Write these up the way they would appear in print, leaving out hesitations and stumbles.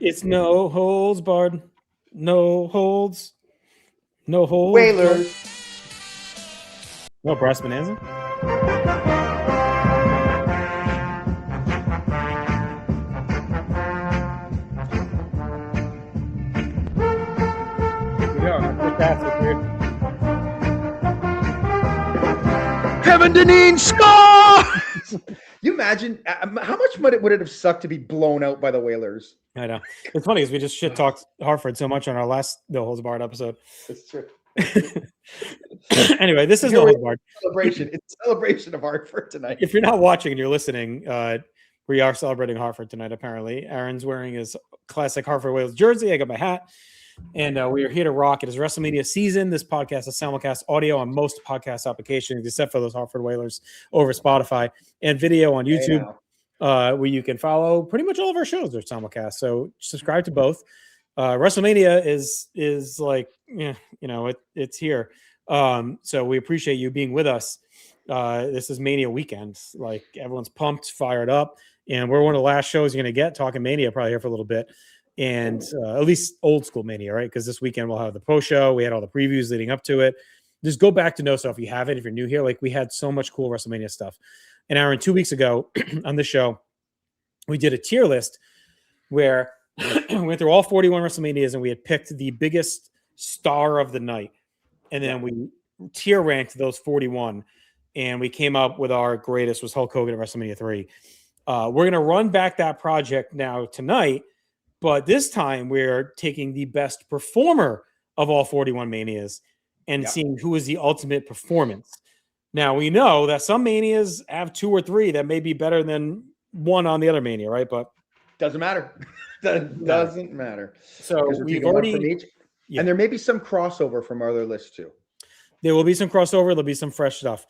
It's no holds barred. No holds. No holds. Whalers. No, Brass Bonanza. Kevin Deneen scores! You imagine how much would it have sucked to be blown out by the Whalers? I know. It's funny because we just shit talked Hartford so much on our last No Holds Barred episode. That's true. Anyway, this is No Holds Barred. Celebration. It's a celebration of Hartford tonight. If you're not watching and you're listening, we are celebrating Hartford tonight, apparently. Aaron's wearing his classic Hartford Whalers jersey. I got my hat. And we are here to rock. It is WrestleMania season. This podcast is simulcast audio on most podcast applications, except for those Hartford Whalers over Spotify, and video on YouTube, where you can follow pretty much all of our shows. They're simulcast. So subscribe to both. WrestleMania is like, it's here. So we appreciate you being with us. This is Mania weekend. Like, everyone's pumped, fired up, and we're one of the last shows you're going to get talking Mania probably here for a little bit. And at least old school Mania, right? Because this weekend we'll have the post show. We had all the previews leading up to it. Just go back to know stuff if you haven't. If you're new here, like, we had so much cool WrestleMania stuff. And Aaron, 2 weeks ago on this show, we did a tier list where we went through all 41 WrestleManias and we had picked the biggest star of the night. And then we tier ranked those 41. And we came up with our greatest was Hulk Hogan at WrestleMania 3. We're going to run back that project now tonight. But this time we're taking the best performer of all 41 Manias and seeing who is the ultimate performance. Now, we know that some Manias have 2 or 3 that may be better than one on the other Mania, right? But doesn't matter. Doesn't matter. So we've already... And there may be some crossover from our other list too. There will be some crossover. There'll be some fresh stuff.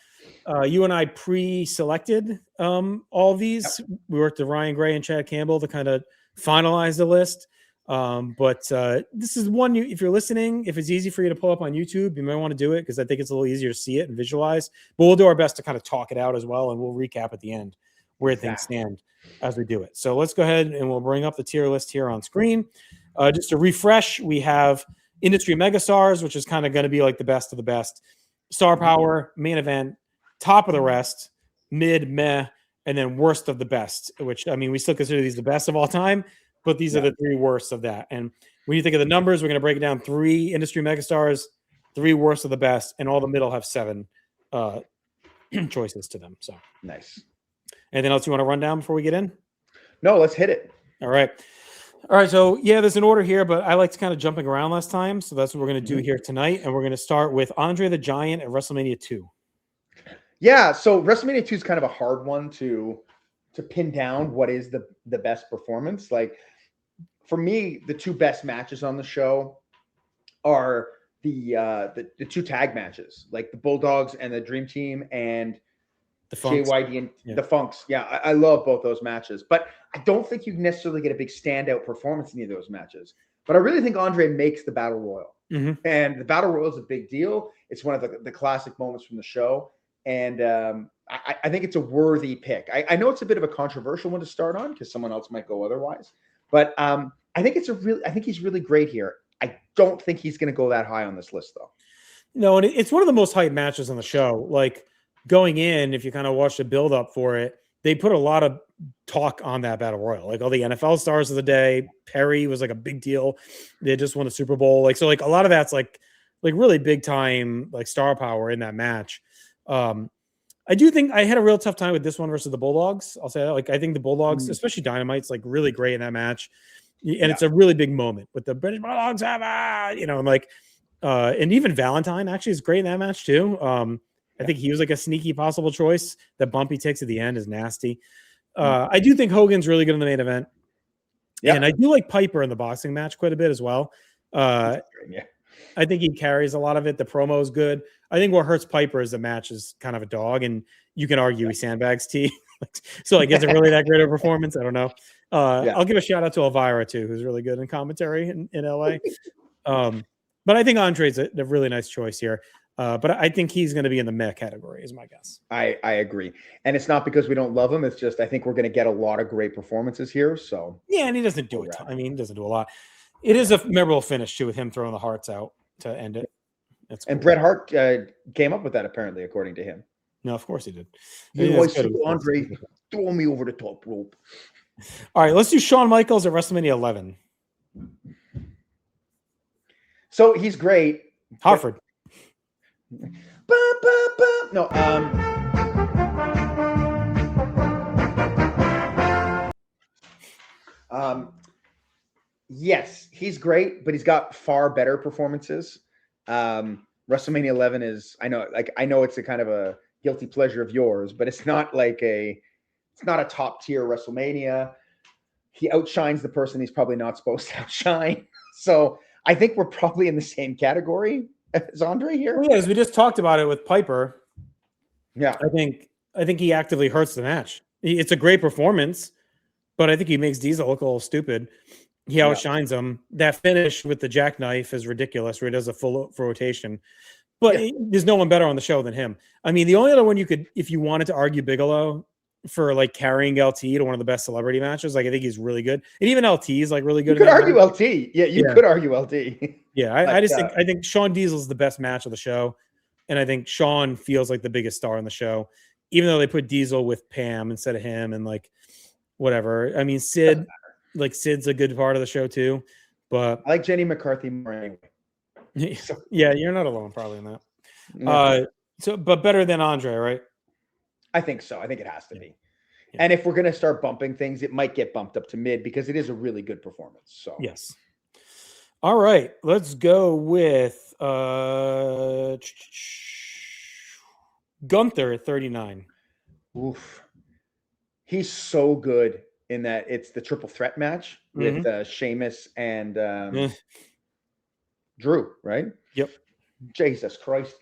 You and I pre-selected all of these. Yep. We worked with Ryan Gray and Chad Campbell to kind of finalize the list. But this is one, if you're listening, if it's easy for you to pull up on YouTube, you might want to do it because I think it's a little easier to see it and visualize. But we'll do our best to kind of talk it out as well, and we'll recap at the end where things stand as we do it. So let's go ahead and we'll bring up the tier list here on screen. Just to refresh, we have Industry Megastars, which is kind of going to be like the best of the best. Star Power, Main Event, Top of the Rest, Mid, Meh, and then Worst of the Best, which, I mean, we still consider these the best of all time, but these are the 3 worst of that. And when you think of the numbers, we're going to break it down: 3 Industry Megastars, 3 Worst of the Best, and all the middle have 7 choices to them. So nice. Anything else you want to run down before we get in? No, let's hit it. All right. So there's an order here, but I liked kind of jumping around last time. So that's what we're going to do here tonight. And we're going to start with Andre the Giant at WrestleMania 2. Yeah. So WrestleMania 2 is kind of a hard one to pin down what is the best performance. Like, for me, the 2 best matches on the show are the 2 tag matches, like the Bulldogs and the Dream Team and the Funks. JYD and the Funks. Yeah, I love both those matches, but I don't think you necessarily get a big standout performance in either of those matches. But I really think Andre makes the Battle Royal. Mm-hmm. And the Battle Royal is a big deal. It's one of the classic moments from the show. And I think it's a worthy pick. I know it's a bit of a controversial one to start on because someone else might go otherwise. But I think he's really great here. I don't think he's going to go that high on this list, though. No, and it's one of the most hyped matches on the show. Like, going in, if you kind of watch the build up for it, they put a lot of talk on that Battle Royal. Like, all the NFL stars of the day, Perry was like a big deal. They just won a Super Bowl. Like, so like a lot of that's like really big time, like, star power in that match. I do think I had a real tough time with this one versus the Bulldogs. I'll say that. Like, I think the Bulldogs, especially Dynamite's, like, really great in that match. And it's a really big moment with the British Bulldogs have, and like, and even Valentine actually is great in that match too. I think he was like a sneaky possible choice. The bump he takes at the end is nasty. I do think Hogan's really good in the main event. Yeah. And I do like Piper in the boxing match quite a bit as well. I think he carries a lot of it. The promo is good. I think what hurts Piper is the match is kind of a dog, and you can argue he sandbags T. So, like, is it really that great of a performance? I don't know. I'll give a shout out to Elvira too, who's really good in commentary in LA. But I think Andre's a really nice choice here. But I think he's going to be in the meh category, is my guess. I agree. And it's not because we don't love him. It's just I think we're going to get a lot of great performances here. So yeah, and he doesn't do a ton. I mean, he doesn't do a lot. It is a memorable finish too, with him throwing the hearts out to end it. That's cool. And Bret Hart came up with that apparently, according to him. No, of course he did. You know, I see Andre throw me over the top rope. All right, let's do Shawn Michaels at WrestleMania 11. So he's great. Hartford. No. Yes, he's great, but he's got far better performances. WrestleMania 11 is, I know it's a kind of a guilty pleasure of yours, but it's not a top tier WrestleMania. He outshines the person he's probably not supposed to outshine. So I think we're probably in the same category as Andre here. Well, yeah, as we just talked about it with Piper. Yeah, I think he actively hurts the match. It's a great performance, but I think he makes Diesel look a little stupid. He outshines him. That finish with the jackknife is ridiculous, where he does a full rotation. But there's no one better on the show than him. I mean, the only other one you could, if you wanted to argue Bigelow for like carrying LT to one of the best celebrity matches, like I think he's really good. And even LT is like really good. You could argue LT. Yeah, you could argue LT. Yeah, I think Shawn Diesel's the best match of the show. And I think Shawn feels like the biggest star on the show, even though they put Diesel with Pam instead of him and like whatever. I mean, Sid's a good part of the show too. But I like Jenny McCarthy more anyway. Yeah, you're not alone probably in that. But better than Andre, right? I think so. I think it has to be. Yeah. And if we're going to start bumping things, it might get bumped up to mid because it is a really good performance. So yes. All right, let's go with Gunther at 39. Oof. He's so good in that it's the triple threat match with Sheamus and Drew, right? Yep. Jesus Christ.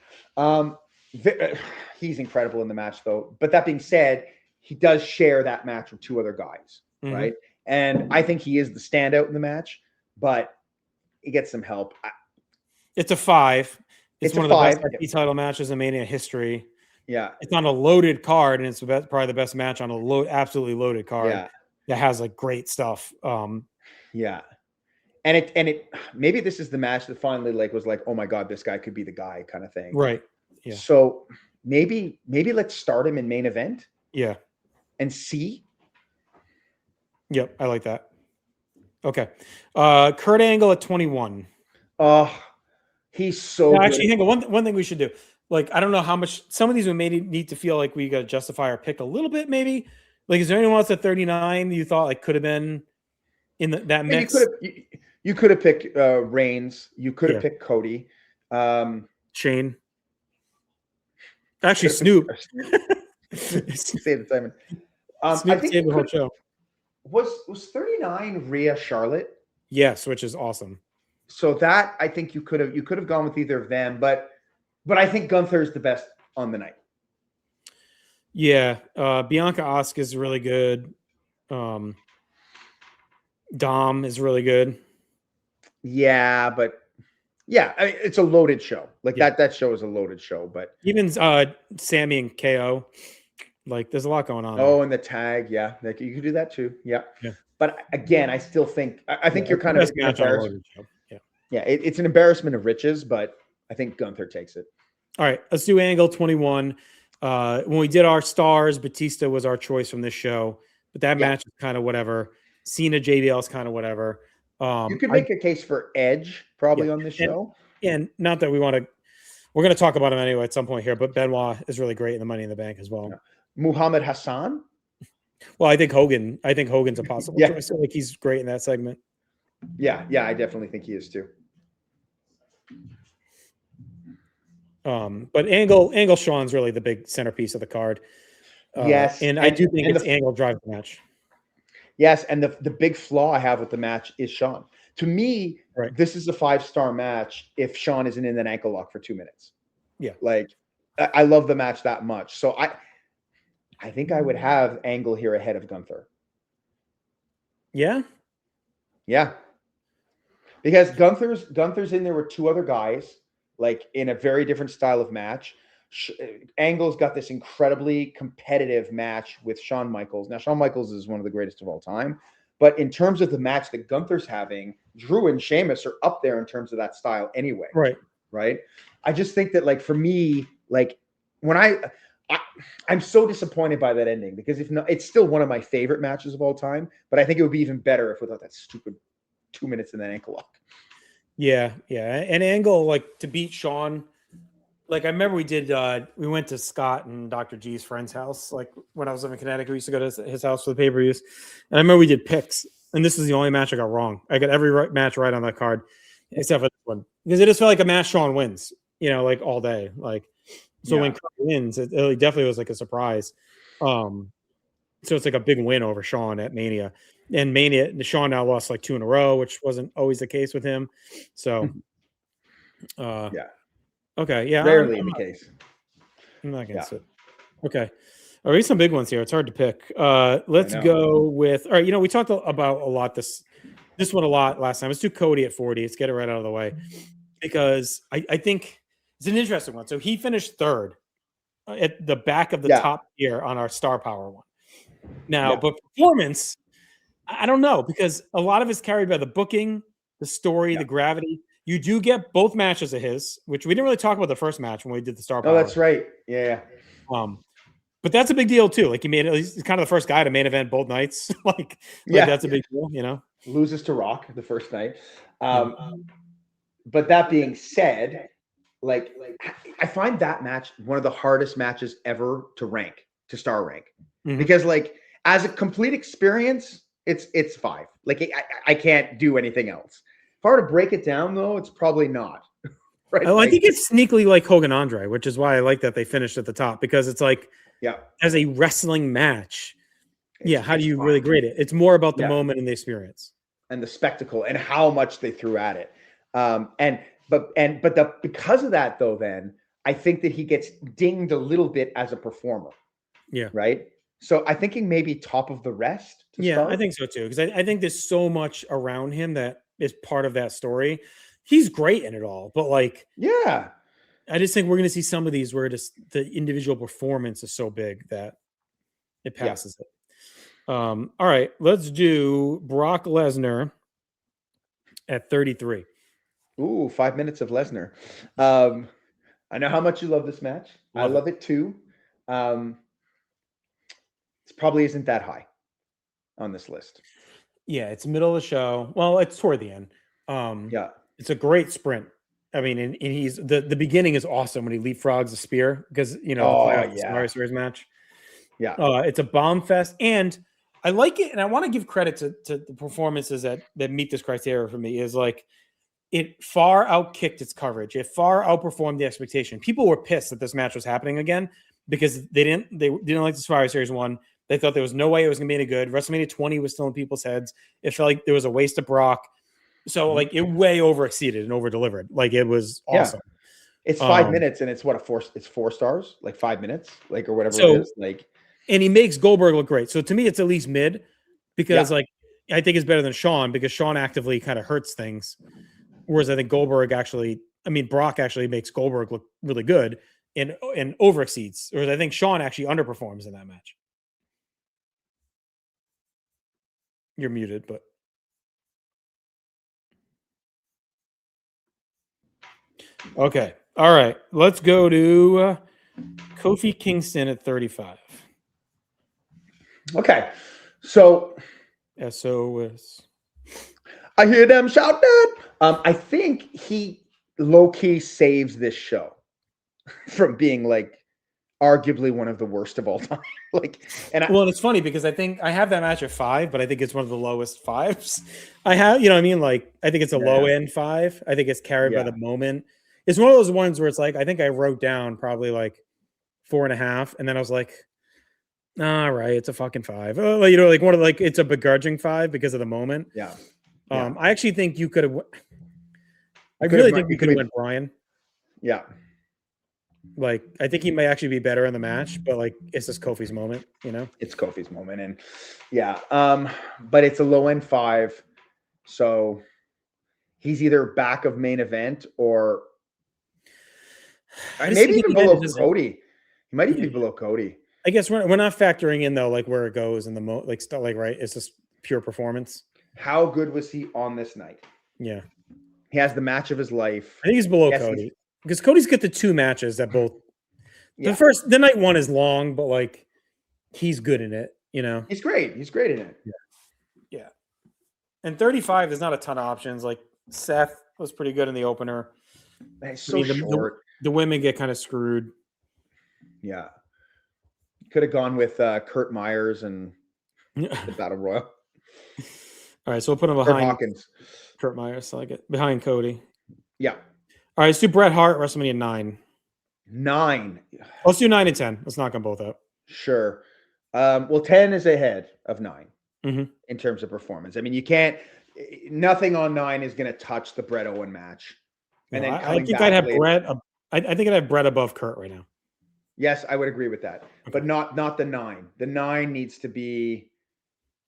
He's incredible in the match, though. But that being said, he does share that match with two other guys, right? And I think he is the standout in the match, but he gets some help. It's a 5. It's one of the best IC title matches in Mania history. Yeah. It's on a loaded card, and it's probably the best match on a absolutely loaded card that has like great stuff. Yeah. And it maybe this is the match that finally was like, oh my God, this guy could be the guy kind of thing. Right. Yeah. So maybe let's start him in main event. Yeah. And see. Yep. I like that. Okay. Kurt Angle at 21. Oh, he's so good. Actually, hang on. One thing we should do. Like, I don't know how much some of these we may need to feel like we got to justify our pick a little bit, maybe. Like, is there anyone else at 39 you thought like could have been in that mix? You could have picked Reigns. You could have picked Cody. Shane. Actually, Snoop. Save the time. Snoop saved the whole show. Was 39 Rhea Charlotte? Yes, which is awesome. So that I think you could have gone with either of them, but I think Gunther is the best on the night. Yeah, Bianca Asuka is really good. Dom is really good. Yeah, but yeah, I mean, it's a loaded show. Like that show is a loaded show. But even Sammy and KO, like there's a lot going on. Oh, and the tag, yeah, like you could do that too. Yeah. But again, I still think you're kind of embarrassed. Yeah, it's an embarrassment of riches, but I think Gunther takes it. All right, let's do Angle 21. When we did our stars, Batista was our choice from this show, but that match is kind of whatever. Cena, JBL is kind of whatever. You could make a case for Edge probably on this show. And not that we're going to talk about him anyway at some point here, but Benoit is really great in the Money in the Bank as well. Yeah. Muhammad Hassan. Well, I think Hogan's a possible choice. So, like he's great in that segment. Yeah, I definitely think he is too. But Angle Shawn's really the big centerpiece of the card. Yes. And I do think it's Angle drives the match. Yes, and the big flaw I have with the match is Shawn. To me, this is a 5-star match if Shawn isn't in an ankle lock for 2 minutes. Yeah. Like I love the match that much. So I think I would have Angle here ahead of Gunther. Yeah? Yeah. Because Gunther's in there with two other guys. like in a very different style of match. Angle's got this incredibly competitive match with Shawn Michaels. Now, Shawn Michaels is one of the greatest of all time, but in terms of the match that Gunther's having, Drew and Sheamus are up there in terms of that style anyway. Right. I just think that, like, for me, like when I'm so disappointed by that ending, because if not, it's still one of my favorite matches of all time, but I think it would be even better if without that stupid 2 minutes in that ankle lock. Yeah. And Angle, like, to beat Shawn, like, I remember we went to Scott and Dr. G's friend's house. Like, when I was living in Connecticut, we used to go to his house for the pay-per-views. And I remember we did picks, and this is the only match I got wrong. I got every match right on that card, except for this one, because it just felt like a match Shawn wins, like, all day. Like, so when Kurt wins, it definitely was like a surprise. So it's like a big win over Shawn at Mania. And Mania, Shawn now lost like 2 in a row, which wasn't always the case with him. So, okay, yeah, rarely in the case. I'm not against it. Okay, all right, some big ones here. It's hard to pick. Let's go with. All right, we talked about a lot this one a lot last time. Let's do Cody at 40. Let's get it right out of the way, because I think it's an interesting one. So he finished 3rd at the back of the top tier on our Star Power one. Now, but performance, I don't know, because a lot of it's carried by the booking, the story, the gravity. You do get both matches of his, which we didn't really talk about the first match when we did the Star Power. Oh, that's right. Yeah. But that's a big deal too. Like, he's kind of the first guy to main event both nights. like that's a big deal, Loses to Rock the first night. But that being said, like I find that match one of the hardest matches ever to star rank, because, like, as a complete experience, it's 5. Like, I can't do anything else. If I were to break it down, though, it's probably not. Right? Oh, I think it's sneakily like Hogan Andre, which is why I like that they finished at the top, because it's like, as a wrestling match, how do you really grade it? It's more about the moment and the experience and the spectacle and how much they threw at it. Because of that, though, then I think that he gets dinged a little bit as a performer. Yeah. Right. So I'm thinking maybe top of the rest. I think so too, because I think there's so much around him that is part of that story. He's great in it all, but like, I just think we're going to see some of these where just the individual performance is so big that it passes it. All right, let's do Brock Lesnar at 33. Ooh, 5 minutes of Lesnar. I know how much you love this match. I love it too. It probably isn't that high on this list. Yeah, it's middle of the show. Well, it's toward the end. It's a great sprint. I mean, and he's the beginning is awesome when he leapfrogs a spear, because Survivor Series match. It's a bomb fest, and I like it, and I want to give credit to the performances that meet this criteria for me. Is like, it far outkicked its coverage. It far outperformed the expectation. People were pissed that this match was happening again, because they didn't like the Survivor Series one. They thought there was no way it was going to be any good. WrestleMania 20 was still in people's heads. It felt like there was a waste of Brock. So, like, it way overexceeded and over-delivered. Like, it was awesome. It's 5 minutes, and it's it's 4 stars, like 5 minutes, like, or whatever it is. Like, and he makes Goldberg look great. So to me, it's at least mid, because like, I think it's better than Shawn, because Shawn actively kind of hurts things. Whereas I think Brock actually makes Goldberg look really good and overexceeds. Whereas I think Shawn actually underperforms in that match. You're muted, but. Okay. All right. Let's go to Kofi Kingston at 35. Okay. So. SOS. I hear them shouting. I think he low-key saves this show from being, like, arguably one of the worst of all time. And it's funny, because I think I have that match at 5, but I think it's one of the lowest 5s I have. You know what I mean? Like, I think it's a low end 5. I think it's carried by the moment. It's one of those ones where it's like, I think I wrote down probably like 4.5, and then I was like, all right, it's a fucking 5. Like one of it's a begrudging 5 because of the moment. I actually think you could have. I really think we could have went Brian. Yeah. Like, I think he may actually be better in the match, but like, it's just Kofi's moment, It's Kofi's moment, and but it's a low end 5, so he's either back of main event or I just Maybe think even in the end, below Cody. He might even yeah, be below Cody. I guess we're not factoring in though, like where it goes and like stuff like right. It's just pure performance. How good was he on this night? Yeah, He has the match of his life. I think he's below Yes, Cody because Cody's got the two matches that both yeah, the night one is long, but like he's good in it, you know. he's great. He's great in it. Yeah. And 35, there's not a ton of options. Like Seth was pretty good in the opener. Man, he's I so mean, short. the women get kind of screwed. Yeah, could have gone with Kurt Myers and All the Battle Royal right, so we'll put him or behind Hawkins. Kurt Myers. I like it. Behind Cody. Yeah, All right, let's do Bret Hart, WrestleMania 9. 9. Let's do 9 and 10. Let's knock them both out. Sure. Well, 10 is ahead of 9 Mhm. in terms of performance. I mean, you can't. Nothing on 9 is going to touch the Bret Owen match. And then I think I'd have Bret. I think I'd have Bret above Kurt right now. Yes, I would agree with that, Okay. but not the 9. The 9 needs to be.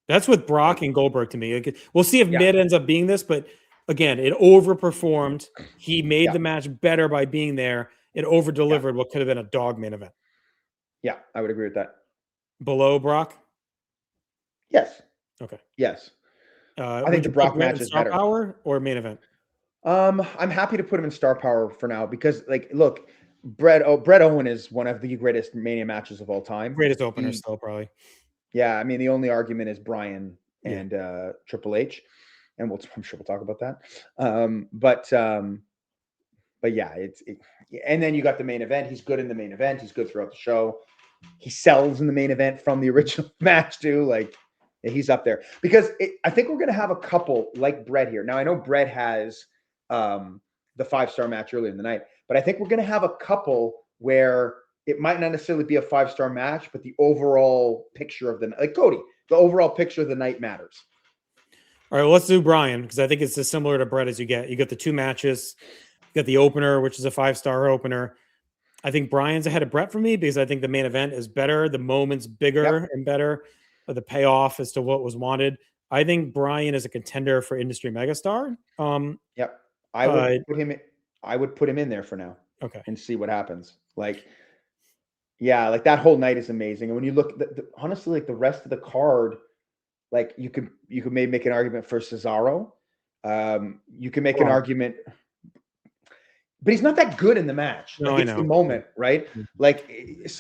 That's with Brock and Goldberg to me. Like, we'll see if Yeah. Mid ends up being this, but again, it overperformed. He made Yeah. the match better by being there. It over delivered what could have been a dog main event. Yeah, I would agree with that. Below Brock? Yes. Okay. Yes. I think the Brock match is better. Power or main event? I'm happy to put him in star power for now because, like, look, Bret Owen is one of the greatest Mania matches of all time. Greatest opener still, probably. Yeah, I mean, the only argument is Bryan and Triple H, and I'm sure we'll talk about that. But yeah, and then you got the main event. He's good in the main event. He's good throughout the show. He sells in the main event from the original match too. Like, he's up there because I think we're going to have a couple like Bret here. Now, I know Bret has the 5-star match earlier in the night, but I think we're going to have a couple where it might not necessarily be a 5-star match, but the overall picture of like Cody, the overall picture of the night matters. All right, well, let's do Bryan because I think it's as similar to Bret as you get. You got the two matches. You got the opener, which is a 5-star opener. I think Bryan's ahead of Bret for me because I think the main event is better. The moment's bigger and better. The payoff as to what was wanted. I think Bryan is a contender for industry megastar. Yep. I would put him in there for now. Okay. And see what happens. Like, yeah, like that whole night is amazing. And when you look, honestly, like the rest of the card, like you could maybe make an argument for Cesaro. You can make an argument, but he's not that good in the match. No, like, it's the moment, right? Like,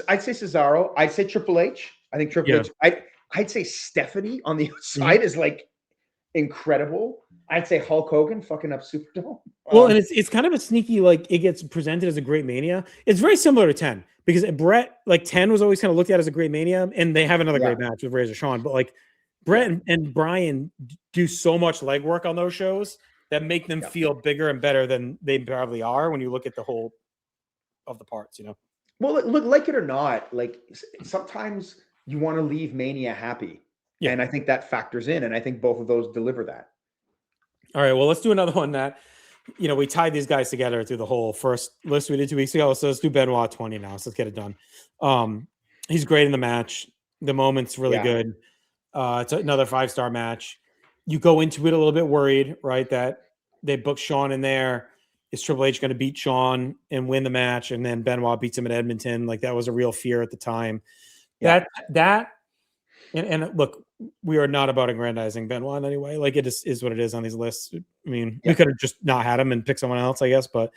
I'd say Cesaro. I'd say Triple H. I think Triple H. I'd say Stephanie on the outside is like incredible. I'd say Hulk Hogan fucking up Superdome. Well, and it's kind of a sneaky, like, it gets presented as a great Mania. It's very similar to 10 because Bret, like 10 was always kind of looked at as a great Mania, and they have another great match with Razor Shawn. But like Bret and Bryan do so much legwork on those shows that make them feel bigger and better than they probably are when you look at the whole of the parts, you know? Well, look, like it or not, like sometimes you want to leave Mania happy. Yeah. And I think that factors in, and I think both of those deliver that. All right, well, let's do another one that, you know, we tied these guys together through the whole first list we did 2 weeks ago. So let's do Benoit 20 now. So let's get it done. He's great in the match. The moment's really good. It's another 5-star match. You go into it a little bit worried, right? That they booked Shawn in there. Is Triple H going to beat Shawn and win the match? And then Benoit beats him at Edmonton. Like, that was a real fear at the time. Yeah. And look, we are not about aggrandizing Benoit in any way. Like, it is what it is on these lists. I mean, we could have just not had him and picked someone else, I guess. But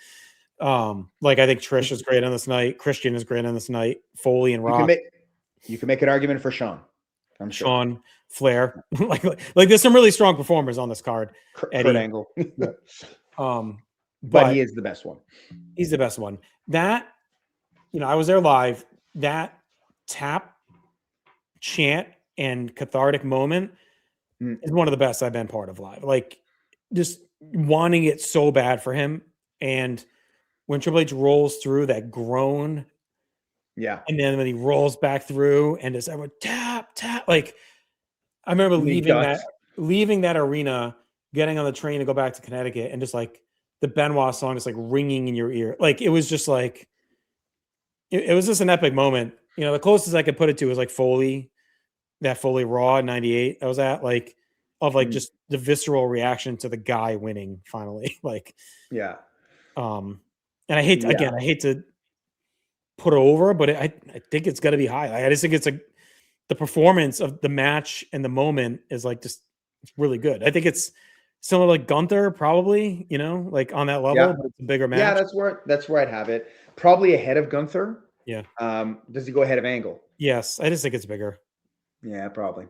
like, I think Trish is great on this night. Christian is great on this night. Foley and Rock. You can make an argument for Shawn. I'm sure. Shawn, Flair. like there's some really strong performers on this card. Kurt Angle. But he is the best one. He's the best one. That, you know, I was there live. That tap, chant, and cathartic moment is one of the best I've been part of live. Like, just wanting it so bad for him. And when Triple H rolls through that groan, and then when he rolls back through and just everyone tap, like, I remember leaving that arena, getting on the train to go back to Connecticut, and just like the Benoit song just like ringing in your ear. Like, it was just like, it was just an epic moment. You know, the closest I could put it to was like Foley, that Foley Raw in 98 I was at, like, of like just the visceral reaction to the guy winning finally. Like, and I hate to put over, but I think it's got to be high. Like, I just think it's the performance of the match and the moment is like just it's really good. I think it's similar like Gunther, probably, like on that level, Yeah. but it's a bigger Yeah, match. that's where I'd have it. Probably ahead of Gunther. Yeah. Does he go ahead of Angle? Yes, I just think it's bigger. Yeah, probably.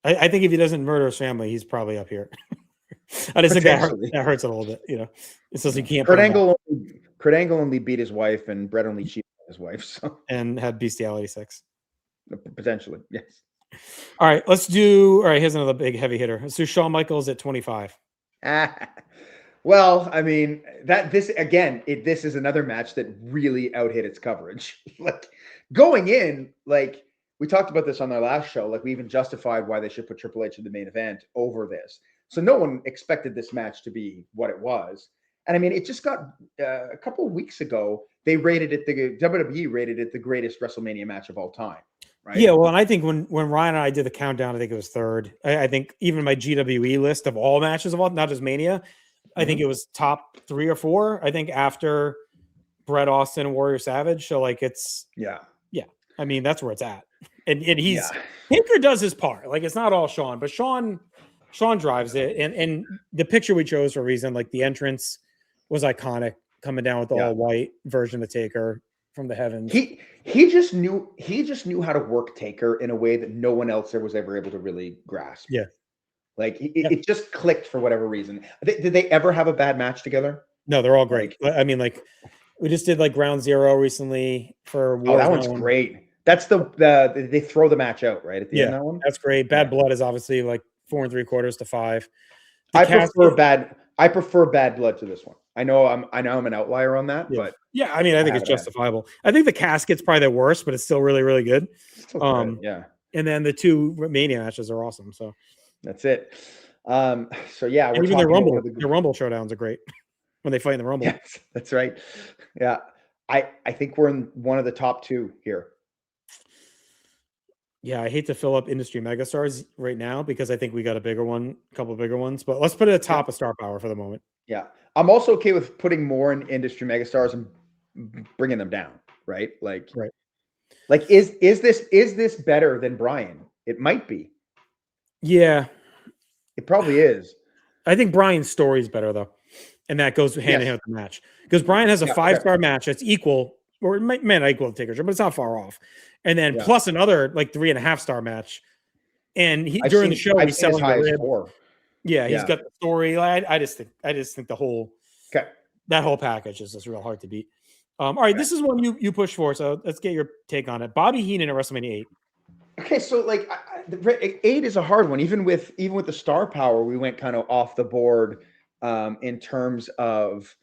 I think if he doesn't murder his family, he's probably up here. I just think that hurts a little bit. It says you can't Kurt put him back Angle only beat his wife, and Brett only cheated on his wife. So and had bestiality sex. potentially, yes. All right, let's do. All right, here's another big heavy hitter. Let's do Shawn Michaels at 25. Well, I mean this is another match that really outhit its coverage. Like going in, like we talked about this on our last show. Like we even justified why they should put Triple H in the main event over this. So no one expected this match to be what it was. And I mean, it just got a couple of weeks ago. They rated it the WWE rated it the greatest WrestleMania match of all time. Right? Yeah, well, and I think when Ryan and I did the countdown, I think it was third. I think even my GWE list of all matches of all, not just Mania, I think it was top 3 or 4. I think after Bret Austin and Warrior Savage. So like it's yeah. I mean that's where it's at, and Pinker does his part. Like it's not all Shawn, but Shawn drives it, and the picture we chose for a reason. Like the entrance was iconic, coming down with the all white version of Taker from the heavens. He just knew how to work Taker in a way that no one else there was ever able to really grasp. Yeah. Like it just clicked for whatever reason. Did they ever have a bad match together? No, they're all great. I mean, like we just did like Ground Zero recently for Warzone. Oh, that one's great. That's the they throw the match out right at the end. That one. That's great. Bad Blood is obviously like 4 3/4 to 5. I prefer Bad Blood to this one. I know I'm an outlier on that, but yeah, I mean I think it's justifiable. I think the Casket's probably the worst, but it's still really, really good. Yeah. And then the 2 Mania matches are awesome. So that's it. So yeah, we're even the Rumble showdowns are great when they fight in the Rumble. Yes, that's right. Yeah. I think we're in one of the top 2 here. Yeah, I hate to fill up industry megastars right now because I think we got a couple of bigger ones, but let's put it at the top of Star Power for the moment. Yeah. I'm also okay with putting more in industry megastars and bringing them down, right? Like, right. Like, is this better than Bryan? It might be. Yeah. It probably is. I think Bryan's story is better though. And that goes hand in hand with the match. Because Bryan has a 5-star match that's equal, or it might not equal to Taker's, but it's not far off. And then plus another like 3.5-star match. And during the show, he's selling the rib. 4. Yeah, he's got the story. I just think the whole that whole package is just real hard to beat. All right, this is one you push for, so let's get your take on it. Bobby Heenan at WrestleMania 8. Okay, so like 8 is a hard one. Even with the Star Power, we went kind of off the board in terms of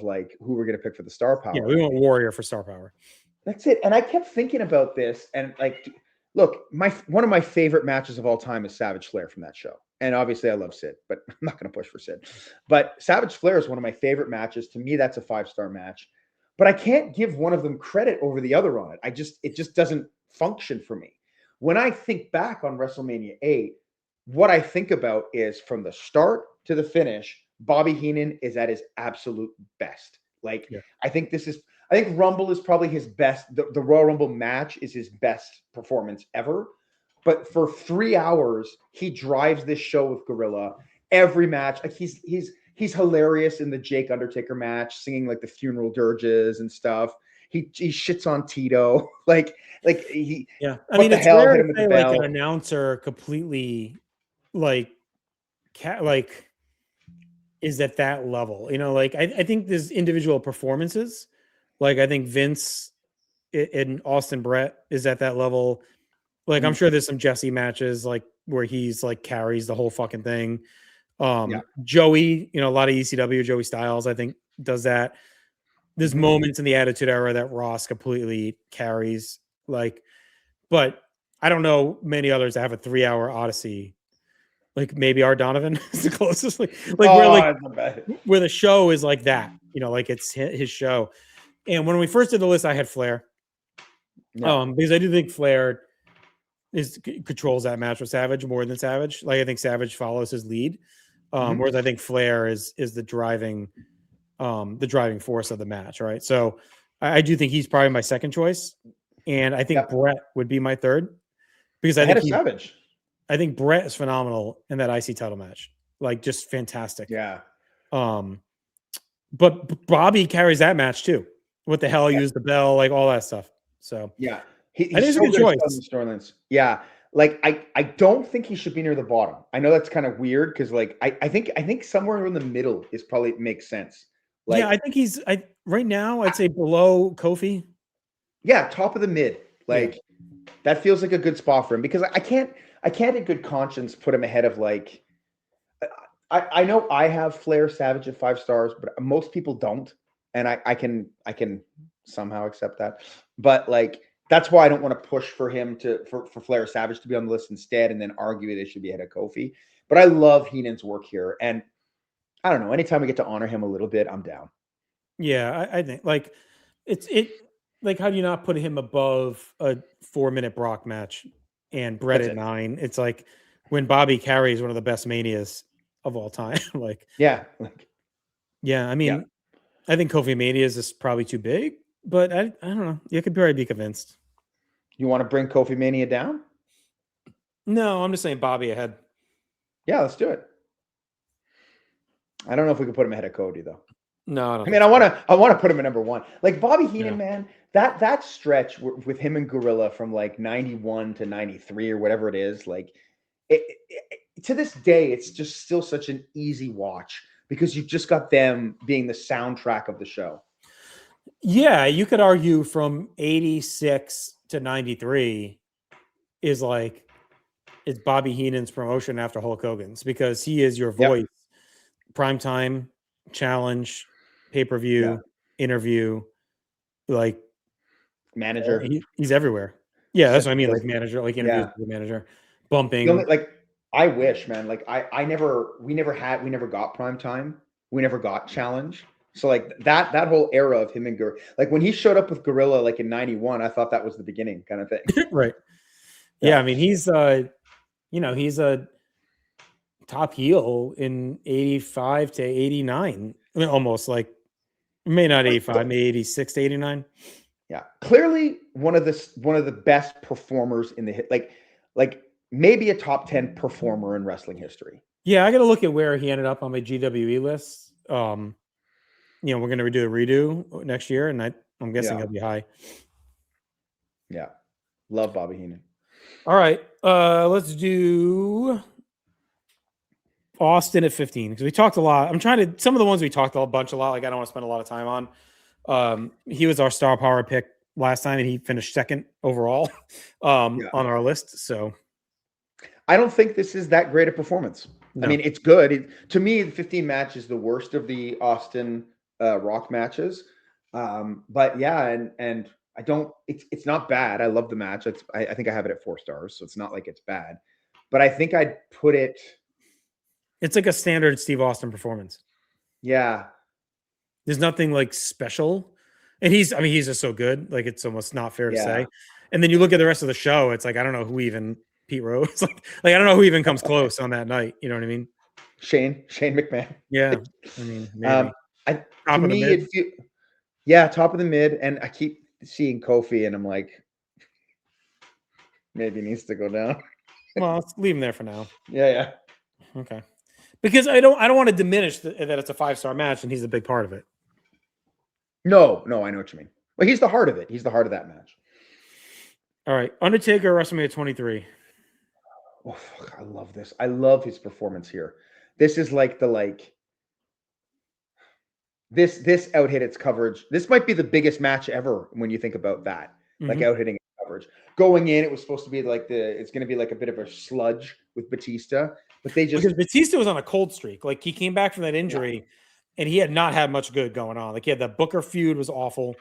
like who we're gonna pick for the Star Power. Yeah, we went Warrior for Star Power. That's it. And I kept thinking about this, and like, look, one of my favorite matches of all time is Savage Flair from that show. And obviously I love Sid, but I'm not going to push for Sid. But Savage Flair is one of my favorite matches. To me, that's a 5-star match. But I can't give one of them credit over the other on it. It just doesn't function for me. When I think back on WrestleMania 8, what I think about is from the start to the finish, Bobby Heenan is at his absolute best. Like, I think Rumble is probably his best. The Royal Rumble match is his best performance ever. But for 3 hours, he drives this show with Gorilla. Every match, like he's hilarious in the Jake Undertaker match, singing like the funeral dirges and stuff. He shits on Tito, like he. Yeah, I mean, it's rare to say like an announcer completely is at that level. Like I think there's individual performances. Like I think Vince and Austin Brett is at that level. Like I'm sure there's some Jesse matches like where he's like carries the whole fucking thing. Joey, a lot of ECW, Joey Styles, I think does that. There's moments in the Attitude Era that Ross completely carries. But I don't know many others that have a 3-hour Odyssey. Like maybe Art Donovan is the closest. Where the show is like that. Like it's his show. And when we first did the list, I had Flair. Because I do think Flair controls that match with Savage more than Savage. Like I think Savage follows his lead, whereas I think Flair is the driving the driving force of the match, right? So I do think he's probably my second choice, and I think Yep. Brett would be my third because Ahead of Savage. I think Brett is phenomenal in that IC title match, like just fantastic. Yeah. But Bobby carries that match too. What the hell? Yeah. Use the bell, like all that stuff. So Yeah, I think he's it's a so good good at choice. telling the storylines. Yeah, like I don't think he should be near the bottom. I know that's kind of weird because like I think somewhere in the middle is probably makes sense. Like Yeah, I think he's right now. I'd say below Kofi. yeah, top of the mid. Like that feels like a good spot for him because I can't in good conscience put him ahead of like I know I have Flair Savage at 5 stars, but most people don't, and I can somehow accept that. But like that's why I don't want to push for him for Flair Savage to be on the list instead, and then argue they should be ahead of Kofi. But I love Heenan's work here, and I don't know. Anytime we get to honor him a little bit, I'm down. Yeah, I think like it like how do you not put him above a 4-minute Brock match and Brett That's at it. 9? It's like when Bobby carries one of the best manias of all time. Like Yeah, like yeah, I mean, I think Kofi Manias is probably too big, but I don't know. You could probably be convinced. you want to bring Kofi Mania down? No, I'm just saying Bobby ahead. Yeah, let's do it. I don't know if we can put him ahead of Cody though. No, I don't. I mean, I want to put him at number one. Like Bobby Heenan, Yeah. man, that stretch with him and Gorilla from like 91 to 93 or whatever it is, like to this day, it's just still such an easy watch because you've just got them being the soundtrack of the show. Yeah, you could argue from 86 to 93 is like it's Bobby Heenan's promotion after Hulk Hogan's because he is your voice, primetime, challenge, pay-per-view, interview, like Manager. he's everywhere. Yeah, that's Set what I the mean. deals. Like manager, like interviews with the manager, bumping. The only, like I wish, man. Like we never got prime time. We never got challenge. So like that whole era of him and like when he showed up with Gorilla like in 91, I thought that was the beginning kind of thing. Right. Yeah, I mean he's he's a top heel in 85 to 89. I mean, almost like may not 85, maybe 86 to 89. Yeah. Clearly one of the best performers in the hit, like maybe a top 10 performer in wrestling history. Yeah, I got to look at where he ended up on my GWE list. We're going to do a redo next year, and I'm guessing he'll be high. Yeah, love Bobby Heenan. All right, let's do Austin at 15 because we talked a lot. I'm trying to some of the ones we talked a lot. Like I don't want to spend a lot of time on. He was our star power pick last time, and he finished second overall on our list. So I don't think this is that great a performance. No. I mean, it's good. To me, the 15 match is the worst of the Austin Rock matches. But yeah, and I don't. It's not bad. I love the match. I think I have it at 4 stars, so it's not like it's bad. But I think I'd put it. It's like a standard Steve Austin performance. Yeah, there's nothing like special, and he's just so good. Like it's almost not fair to say. And then you look at the rest of the show. It's like I don't know who even. Pete Rose, like I don't know who even comes close on that night. You know what I mean? Shane McMahon. Yeah, I mean, maybe. To me, top of the mid, and I keep seeing Kofi, and I'm like, maybe he needs to go down. Well, let's leave him there for now. Yeah. Okay, because I don't want to diminish that it's a 5-star match, and he's a big part of it. No, I know what you mean. Well, he's the heart of it. He's the heart of that match. All right, Undertaker, WrestleMania 23. Oh, fuck, I love this. I love his performance here. This is like this out-hit its coverage. This might be the biggest match ever when you think about that. Like out-hitting its coverage. Going in, it was supposed to be like it's going to be like a bit of a sludge with Batista, but because Batista was on a cold streak. Like he came back from that injury, and he had not had much good going on. Like he had the Booker feud was awful.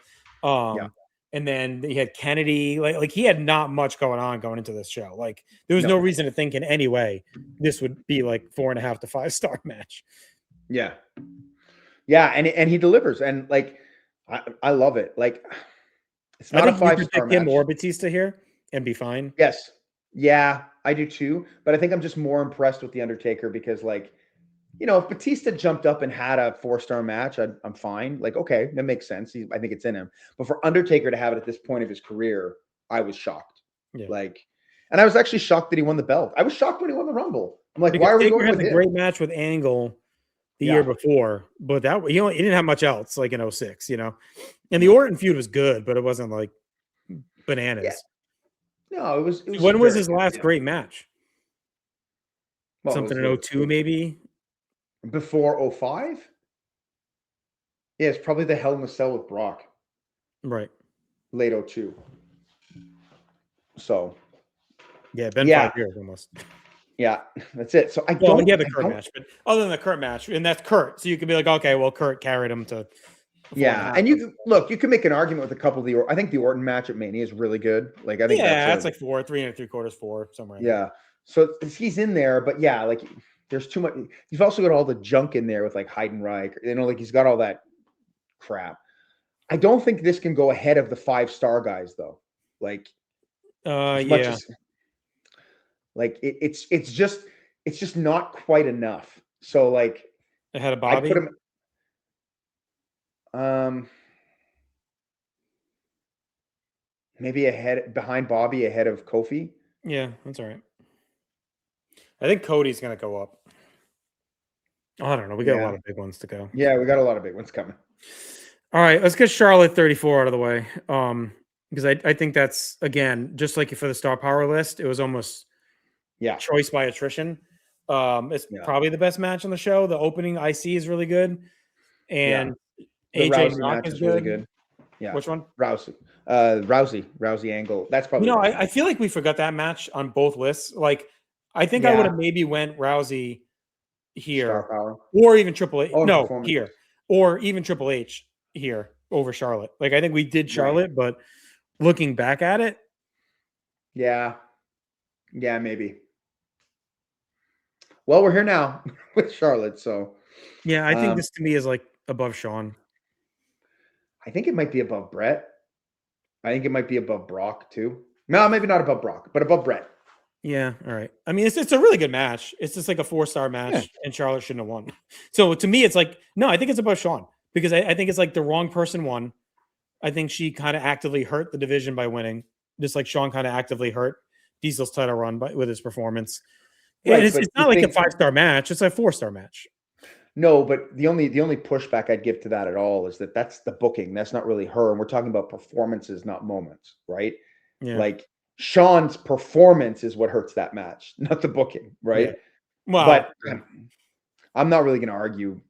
And then he had Kennedy, like he had not much going on going into this show. Like there was no reason to think in any way this would be like 4.5 to 5-star match. Yeah, and he delivers, and like I love it. Like it's not a 5-star match. Him or Batista here and be fine. Yes, yeah, I do too. But I think I'm just more impressed with the Undertaker because like you know, if Batista jumped up and had a 4-star match, I'm fine. Like, okay, that makes sense. I think it's in him. But for Undertaker to have it at this point of his career, I was shocked. Yeah. Like, and I was actually shocked that he won the belt. I was shocked when he won the Rumble. I'm like, Because why are we Taker going had with the him? great match with Angle the year before, but that he didn't have much else like in 06, you know. And the Orton feud was good, but it wasn't like bananas. Yeah. No, it was. When was his last great match? Well, Something in 02 maybe? Before 05? Yeah, it's probably the Hell in a Cell with Brock. Right. Late 02. So. Yeah, been 5 years almost. Yeah, that's it. So the Kurt match, but other than the Kurt match, and that's Kurt. So you could be like, okay, well, Kurt carried him to. Yeah, and you can make an argument with a couple of the. I think the Orton match at Mania is really good. Like I think that's like 4, 3 3/4, 4 somewhere. Yeah, so he's in there, but yeah, like there's too much. You've also got all the junk in there with like Heidenreich. You know, like he's got all that crap. I don't think this can go ahead of the 5-star guys though. Like, yeah. Like it's just not quite enough. So like ahead of Bobby. I put him maybe behind Bobby, ahead of Kofi. Yeah, that's all right. I think Cody's gonna go up. Oh, I don't know. We got a lot of big ones to go. Yeah, we got a lot of big ones coming. All right, let's get Charlotte 34 out of the way. Because I think that's again just like for the star power list, it was almost choice by attrition. It's probably the best match on the show. The opening IC is really good, and the AJ Rousey match is really good. Yeah, which one? Rousey Angle. That's probably. I feel like we forgot that match on both lists. Like, I think I would have maybe went Rousey here, star power, or even Triple H. No, here, or even Triple H here over Charlotte. Like, I think we did Charlotte, but looking back at it, yeah, maybe. Well, we're here now with Charlotte, so yeah, I think this to me is like above Shawn. I think it might be above Brett. I think it might be above Brock too. No, maybe not above Brock, but above Brett. Yeah, all right. I mean, it's a really good match. It's just like a 4-star match, and Charlotte shouldn't have won. So to me, it's like, no, I think it's above Shawn because I think it's like the wrong person won. I think she kind of actively hurt the division by winning, just like Shawn kind of actively hurt Diesel's title run with his performance. Right, it's not like a 5-star match; it's a 4-star match. No, but the only pushback I'd give to that at all is that's the booking. That's not really her, and we're talking about performances, not moments, right? Yeah. Like Shawn's performance is what hurts that match, not the booking, right? Yeah. Well, but I'm not really going to argue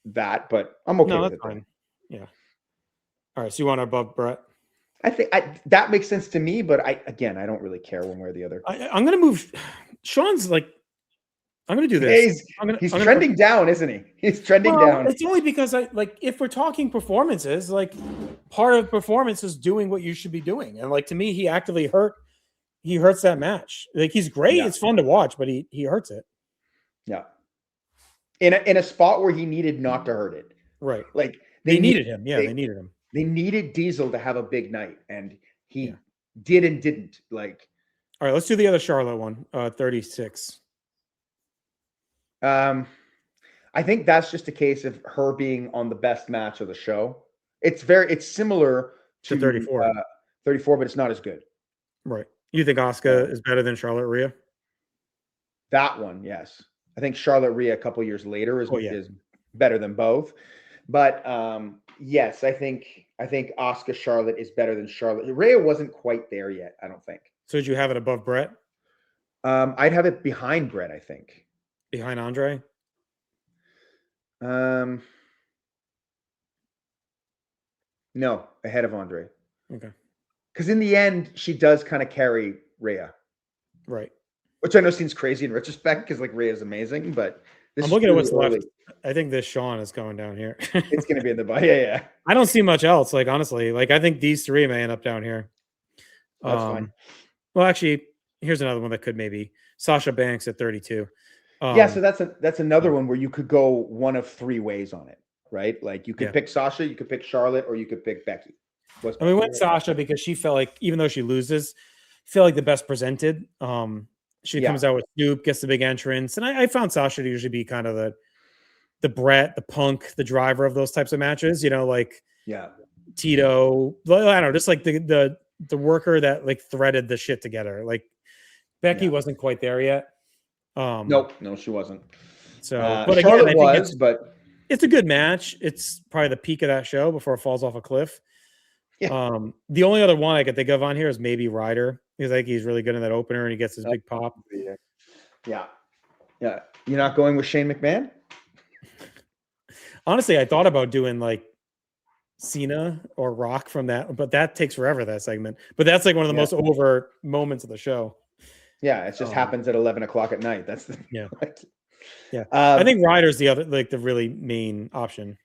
that, but I'm okay with it. Fine. Yeah. All right. So you want above Brett? I think that makes sense to me, but I don't really care one way or the other. I'm going to move. Shawn's like, I'm going to do this. He's trending down, isn't he? He's trending down. It's only because if we're talking performances, like part of performance is doing what you should be doing. And like, to me, he actively hurts that match. Like, he's great. Yeah. It's fun to watch, but he hurts it. Yeah. In a spot where he needed not to hurt it. Right. Like they needed him. Yeah. They needed him. They needed Diesel to have a big night, and he did and didn't. Like, all right, let's do the other Charlotte one. 36. I think that's just a case of her being on the best match of the show. It's similar to 34. 34, but it's not as good. Right. You think Asuka is better than Charlotte Rhea? That one, yes. I think Charlotte Rhea a couple years later is better than both. But yes, I think Asuka Charlotte is better than Charlotte. Rhea wasn't quite there yet, I don't think. So did you have it above Brett? I'd have it behind Brett, I think. Behind Andre? No, ahead of Andre. Okay. Because in the end, she does kind of carry Rhea. Right. Which I know seems crazy in retrospect because like Rhea is amazing, but I'm looking at what's left. I think this Shawn is going down here. It's going to be in the bottom. Yeah. I don't see much else. Like, honestly, like I think these three may end up down here. That's fine. Well, actually, here's another one that could maybe Sasha Banks at 32. So that's another one where you could go one of three ways on it, right? Like you could pick Sasha, you could pick Charlotte, or you could pick Becky. We went Sasha because she felt like, even though she loses, felt like the best presented. She comes out with Snoop, gets the big entrance, and I found Sasha to usually be kind of the Brett, the Punk, the Driver of those types of matches. Like Tito. I don't know, just like the worker that like threaded the shit together. Like Becky wasn't quite there yet. No, she wasn't. So, but Charlotte again, I think but it's a good match. It's probably the peak of that show before it falls off a cliff. Yeah. The only other one I could think of on here is maybe Ryder, because I think he's really good in that opener and he gets his big pop. Yeah. You're not going with Shane McMahon? Honestly, I thought about doing like Cena or Rock from that, but that takes forever, that segment. But that's like one of the most over moments of the show. Yeah, it just happens at 11 o'clock at night. That's the yeah. I think Ryder's the other, like the really main option.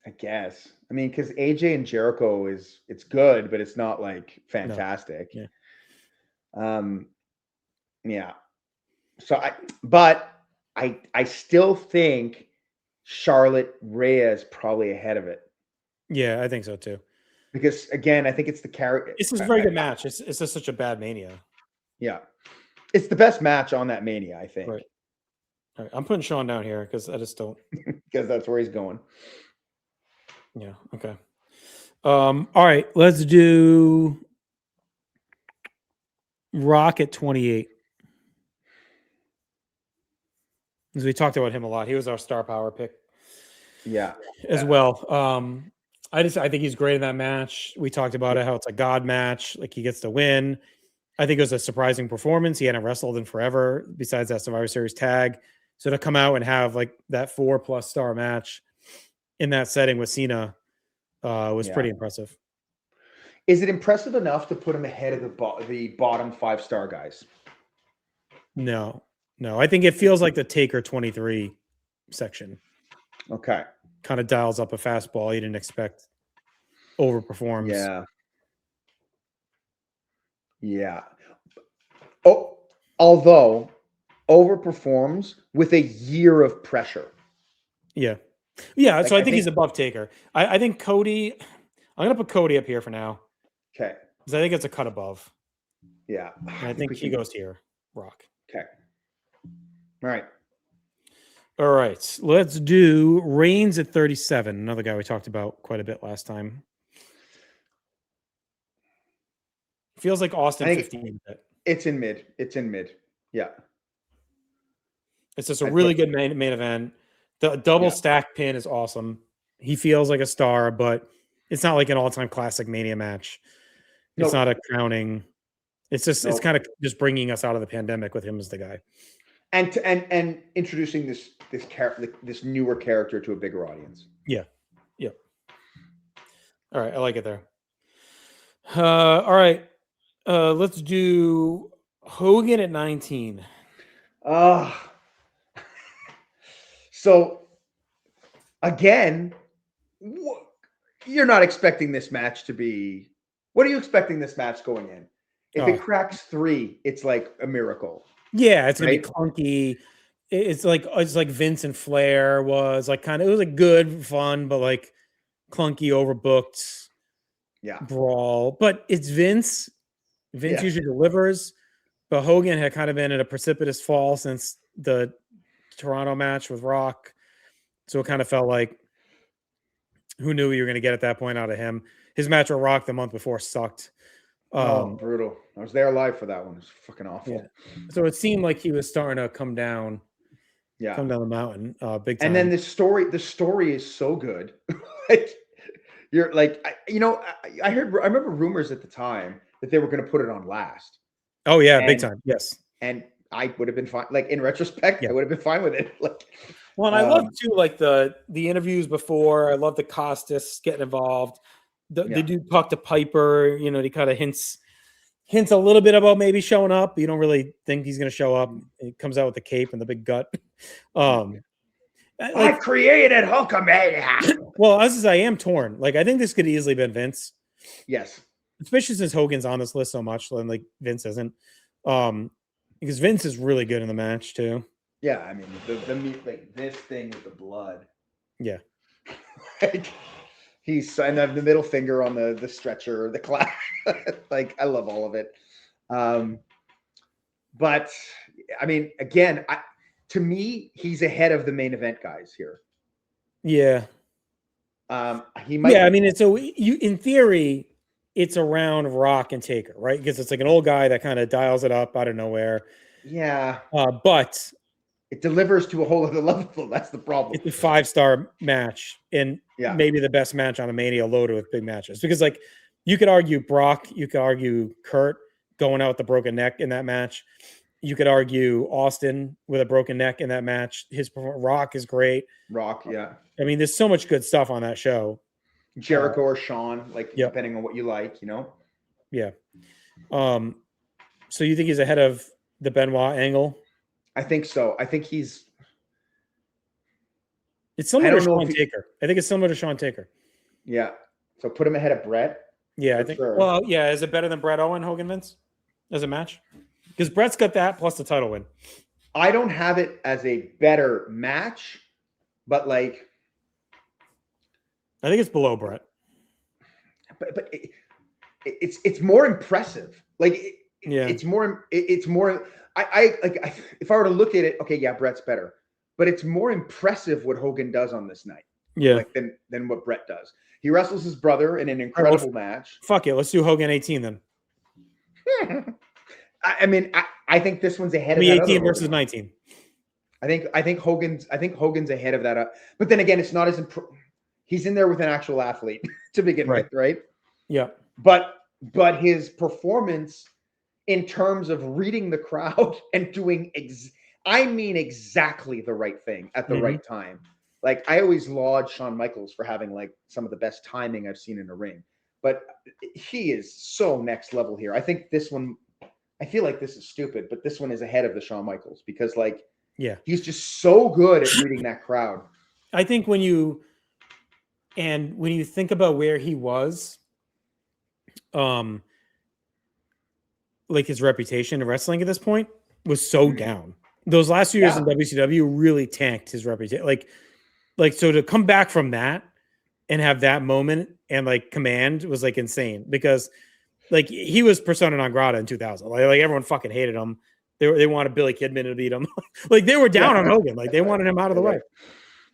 I guess. I mean, because AJ and Jericho it's good, but it's not like fantastic. No. Yeah. So I still think Charlotte Rhea is probably ahead of it. Yeah, I think so too. Because again, I think it's the character. It's a very good match. It's just such a bad Mania. Yeah. It's the best match on that Mania, I think. Right. All right. I'm putting Sean down here because I just don't. Because that's where he's going. Yeah. Okay. All right. Let's do Rock at 28. Because we talked about him a lot. He was our star power pick. Yeah. As well. I think he's great in that match. We talked about it, how it's a God match. Like he gets to win. I think it was a surprising performance. He hadn't wrestled in forever besides that Survivor Series tag. So to come out and have like that 4+ star match in that setting with Cena was pretty impressive. Is it impressive enough to put him ahead of the bottom 5-star guys? No. I think it feels like the Taker 23 section. Okay. Kind of dials up a fastball you didn't expect. Overperforms. Yeah. Oh, although overperforms with a year of pressure. Yeah. So I think he's above Taker. I think Cody. I'm gonna put Cody up here for now. Okay. Because I think it's a cut above. Yeah. I think he goes here. Rock. Okay. All right. All right. Let's do Reigns at 37. Another guy we talked about quite a bit last time. Feels like Austin 15. It's in mid. Yeah. It's just a really good main event. The double stack pin is awesome. He feels like a star, but it's not like an all-time classic Mania match. It's not a crowning. It's just it's kind of just bringing us out of the pandemic with him as the guy. And introducing this newer character to a bigger audience. Yeah. All right, I like it there. All right, let's do Hogan at 19. So again, you're not expecting this match to be. What are you expecting this match going in? If it cracks 3, it's like a miracle. Yeah, it's gonna be clunky. It's like Vince and Flair was like it was like good fun, but like clunky, overbooked, brawl. But it's Vince. Vince usually delivers, but Hogan had kind of been at a precipitous fall since the Toronto match with Rock, so it kind of felt like who knew you were going to get at that point out of him. His match with Rock the month before sucked. Brutal. I was there live for that one. It was fucking awful. Yeah. So it seemed like he was starting to come down. Yeah. Come down the mountain. Big time. And then the story is so good. Like you're like, I remember rumors at the time that they were going to put it on last. Oh yeah. Big time. Yes. And I would have been fine. Like in retrospect, I would have been fine with it. Like, well, and I love too, like the interviews before. I love the Costas getting involved. They do talk to Piper, he kind of hints a little bit about maybe showing up. You don't really think he's going to show up. He comes out with the cape and the big gut. I created Hulkamania. Well, as I am torn. Like, I think this could easily been Vince. Yes. Especially since Hogan's on this list so much, and like Vince isn't. Because Vince is really good in the match too. Yeah, I mean the meat, like this thing with the blood. Yeah. Like, he's signed the middle finger on the stretcher, the clap. Like, I love all of it. But I mean, again, to me, he's ahead of the main event guys here. Yeah. He might. Yeah, I mean, it's in theory, it's around Rock and Taker, right? Because it's like an old guy that kind of dials it up out of nowhere. Yeah. But it delivers to a whole other level. That's the problem. It's a 5-star match and Yeah. maybe the best match on a Mania loaded with big matches. Because like you could argue Brock, you could argue Kurt going out with the broken neck in that match. You could argue Austin with a broken neck in that match. Rock is great. Rock, yeah. I mean, there's so much good stuff on that show. Jericho or Shawn, like yep. depending on what you like, you know. Yeah. So you think he's ahead of the Benoit angle? I think so. I think he's. It's similar to Shawn Taker. I think it's similar to Shawn Taker. Yeah. So put him ahead of Brett. Yeah, I think. Sure. Well, yeah. Is it better than Brett Owen, Hogan, Vince, as a match? Because Brett's got that plus the title win. I don't have it as a better match, but like. I think it's below Brett. But it's more impressive. Like yeah, it's more. I if I were to look at it, okay, yeah, Brett's better, but it's more impressive what Hogan does on this night. Yeah, like than what Brett does. He wrestles his brother in an incredible match. Fuck it, let's do Hogan 18 then. I mean, I think this one's ahead of that 18 versus Hogan. 19. I think Hogan's ahead of that. But then again, it's not as he's in there with an actual athlete to begin with, right? Yeah. But his performance in terms of reading the crowd and doing exactly the right thing at the right time. Like I always laud Shawn Michaels for having like some of the best timing I've seen in a ring, but he is so next level here. I think this one, I feel like this is stupid, but this one is ahead of the Shawn Michaels because like, he's just so good at reading that crowd. I think when you think about where he was, like his reputation in wrestling at this point was so down. Those last few years in WCW really tanked his reputation. Like so to come back from that and have that moment and like command was like insane because like he was persona non grata in 2000. Like everyone fucking hated him. They wanted Billy Kidman to beat him. Like they were down on Hogan. Like they wanted him out of the way.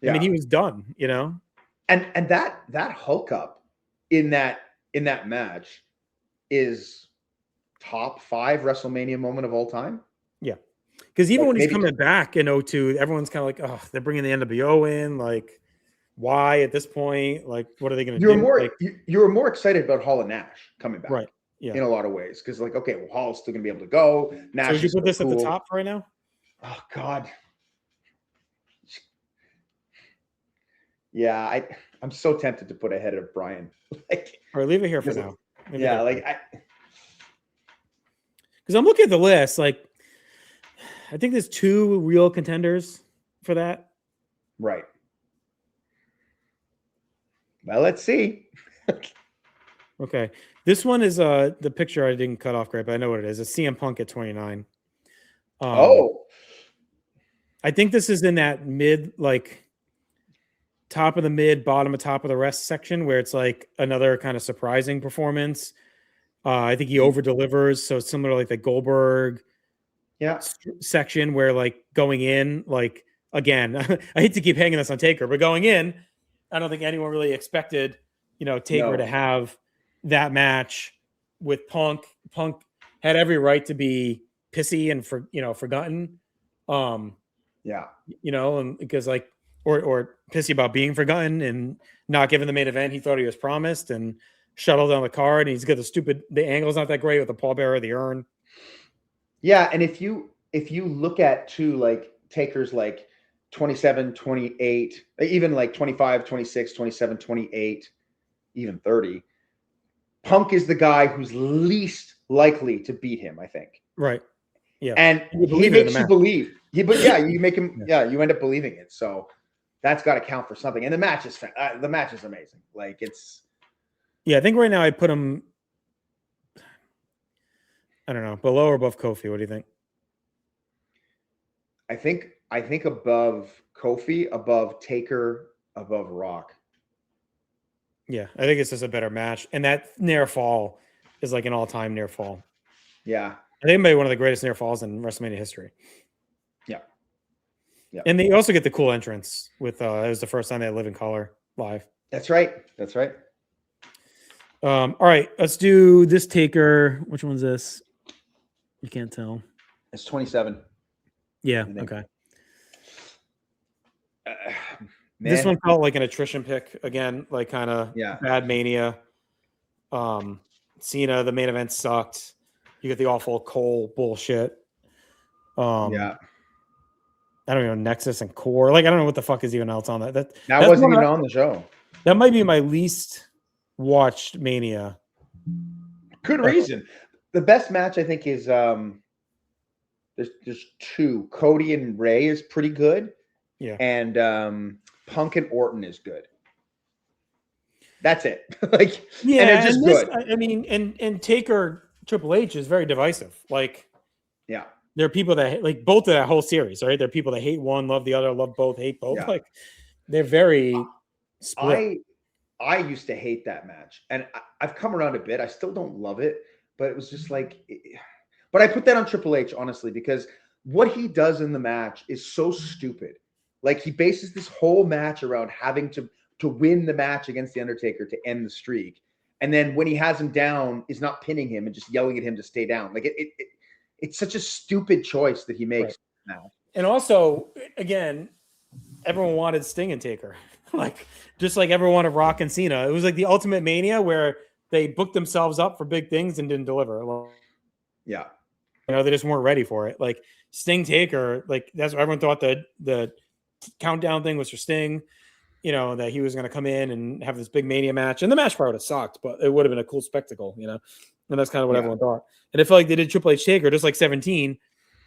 Yeah. I mean, he was done, you know. And that Hulk up in that match is top 5 WrestleMania moment of all time. Yeah. Because even when he's coming back in 02, everyone's kind of like, oh, they're bringing the NWO in. Like, why at this point? Like, what are they going to do? You were more excited about Hall and Nash coming back. Right. Yeah. In a lot of ways. Because, like, okay, well, Hall's still going to be able to go. Nash. So would you put this at the top right now? Oh, God. Yeah, I'm so tempted to put ahead of Brian. Like, or leave it here for now. Yeah, like because I'm looking at the list, like I think there's 2 real contenders for that. Right. Well, let's see. Okay. This one is the picture I didn't cut off great, but I know what it is. It's CM Punk at 29. I think this is in that mid, like top of the mid, bottom of top of the rest section where it's like another kind of surprising performance. I think he over delivers. So it's similar to like the Goldberg section where like going in, like again, I hate to keep hanging this on Taker, but going in, I don't think anyone really expected, Taker to have that match with Punk. Punk had every right to be pissy and forgotten. And because like, or pissy about being forgotten and not given the main event he thought he was promised and shuttled on the card, and he's got the angle's not that great with the pallbearer of the urn. Yeah, and if you look at too, like Taker's like 27, 28, even like 25, 26, 27, 28, even 30. Punk is the guy who's least likely to beat him, I think. Right. Yeah. And he makes you believe. You make him. You end up believing it. So that's got to count for something. And the match is amazing. Like it's. Yeah, I think right now I put him. I don't know, below or above Kofi. What do you think? I think above Kofi, above Taker, above Rock. Yeah, I think it's just a better match, and that near fall is like an all-time near fall. Yeah, I think maybe one of the greatest near falls in WrestleMania history. Yeah. And they also get the cool entrance with it was the first time they had Living Color live. That's right. That's right. All right, let's do this Taker. Which one's this? You can't tell. It's 27. Yeah. Okay. Man. This one felt like an attrition pick again, like kind of bad Mania. Cena, the main event sucked. You get the awful Cole bullshit. Yeah. I don't even know Nexus and Core. Like I don't know what the fuck is even else on that. That wasn't even on the show. That might be my least watched Mania. Good reason. The best match I think is there's two. Cody and Ray is pretty good. Yeah. And Punk and Orton is good. That's it. Like yeah, and they're just good. I mean, and Taker Triple H is very divisive. Like there are people that like both of that whole series, right? There are people that hate one, love the other, love both, hate both. Yeah. Like they're very split. I used to hate that match, and I've come around a bit. I still don't love it, but it was just like. But I put that on Triple H honestly because what he does in the match is so stupid. Like he bases this whole match around having to win the match against the Undertaker to end the streak, and then when he has him down, is not pinning him and just yelling at him to stay down. Like it's such a stupid choice that he makes now. And also, again, everyone wanted Sting and Taker. Like, just like everyone wanted Rock and Cena. It was like the ultimate Mania where they booked themselves up for big things and didn't deliver. Yeah. You know, they just weren't ready for it. Like, Sting Taker, like, that's what everyone thought the countdown thing was for Sting. You know, that he was going to come in and have this big Mania match. And the match probably would have sucked, but it would have been a cool spectacle, you know? And that's kind of what everyone thought. And it felt like they did Triple H Taker, just like 17.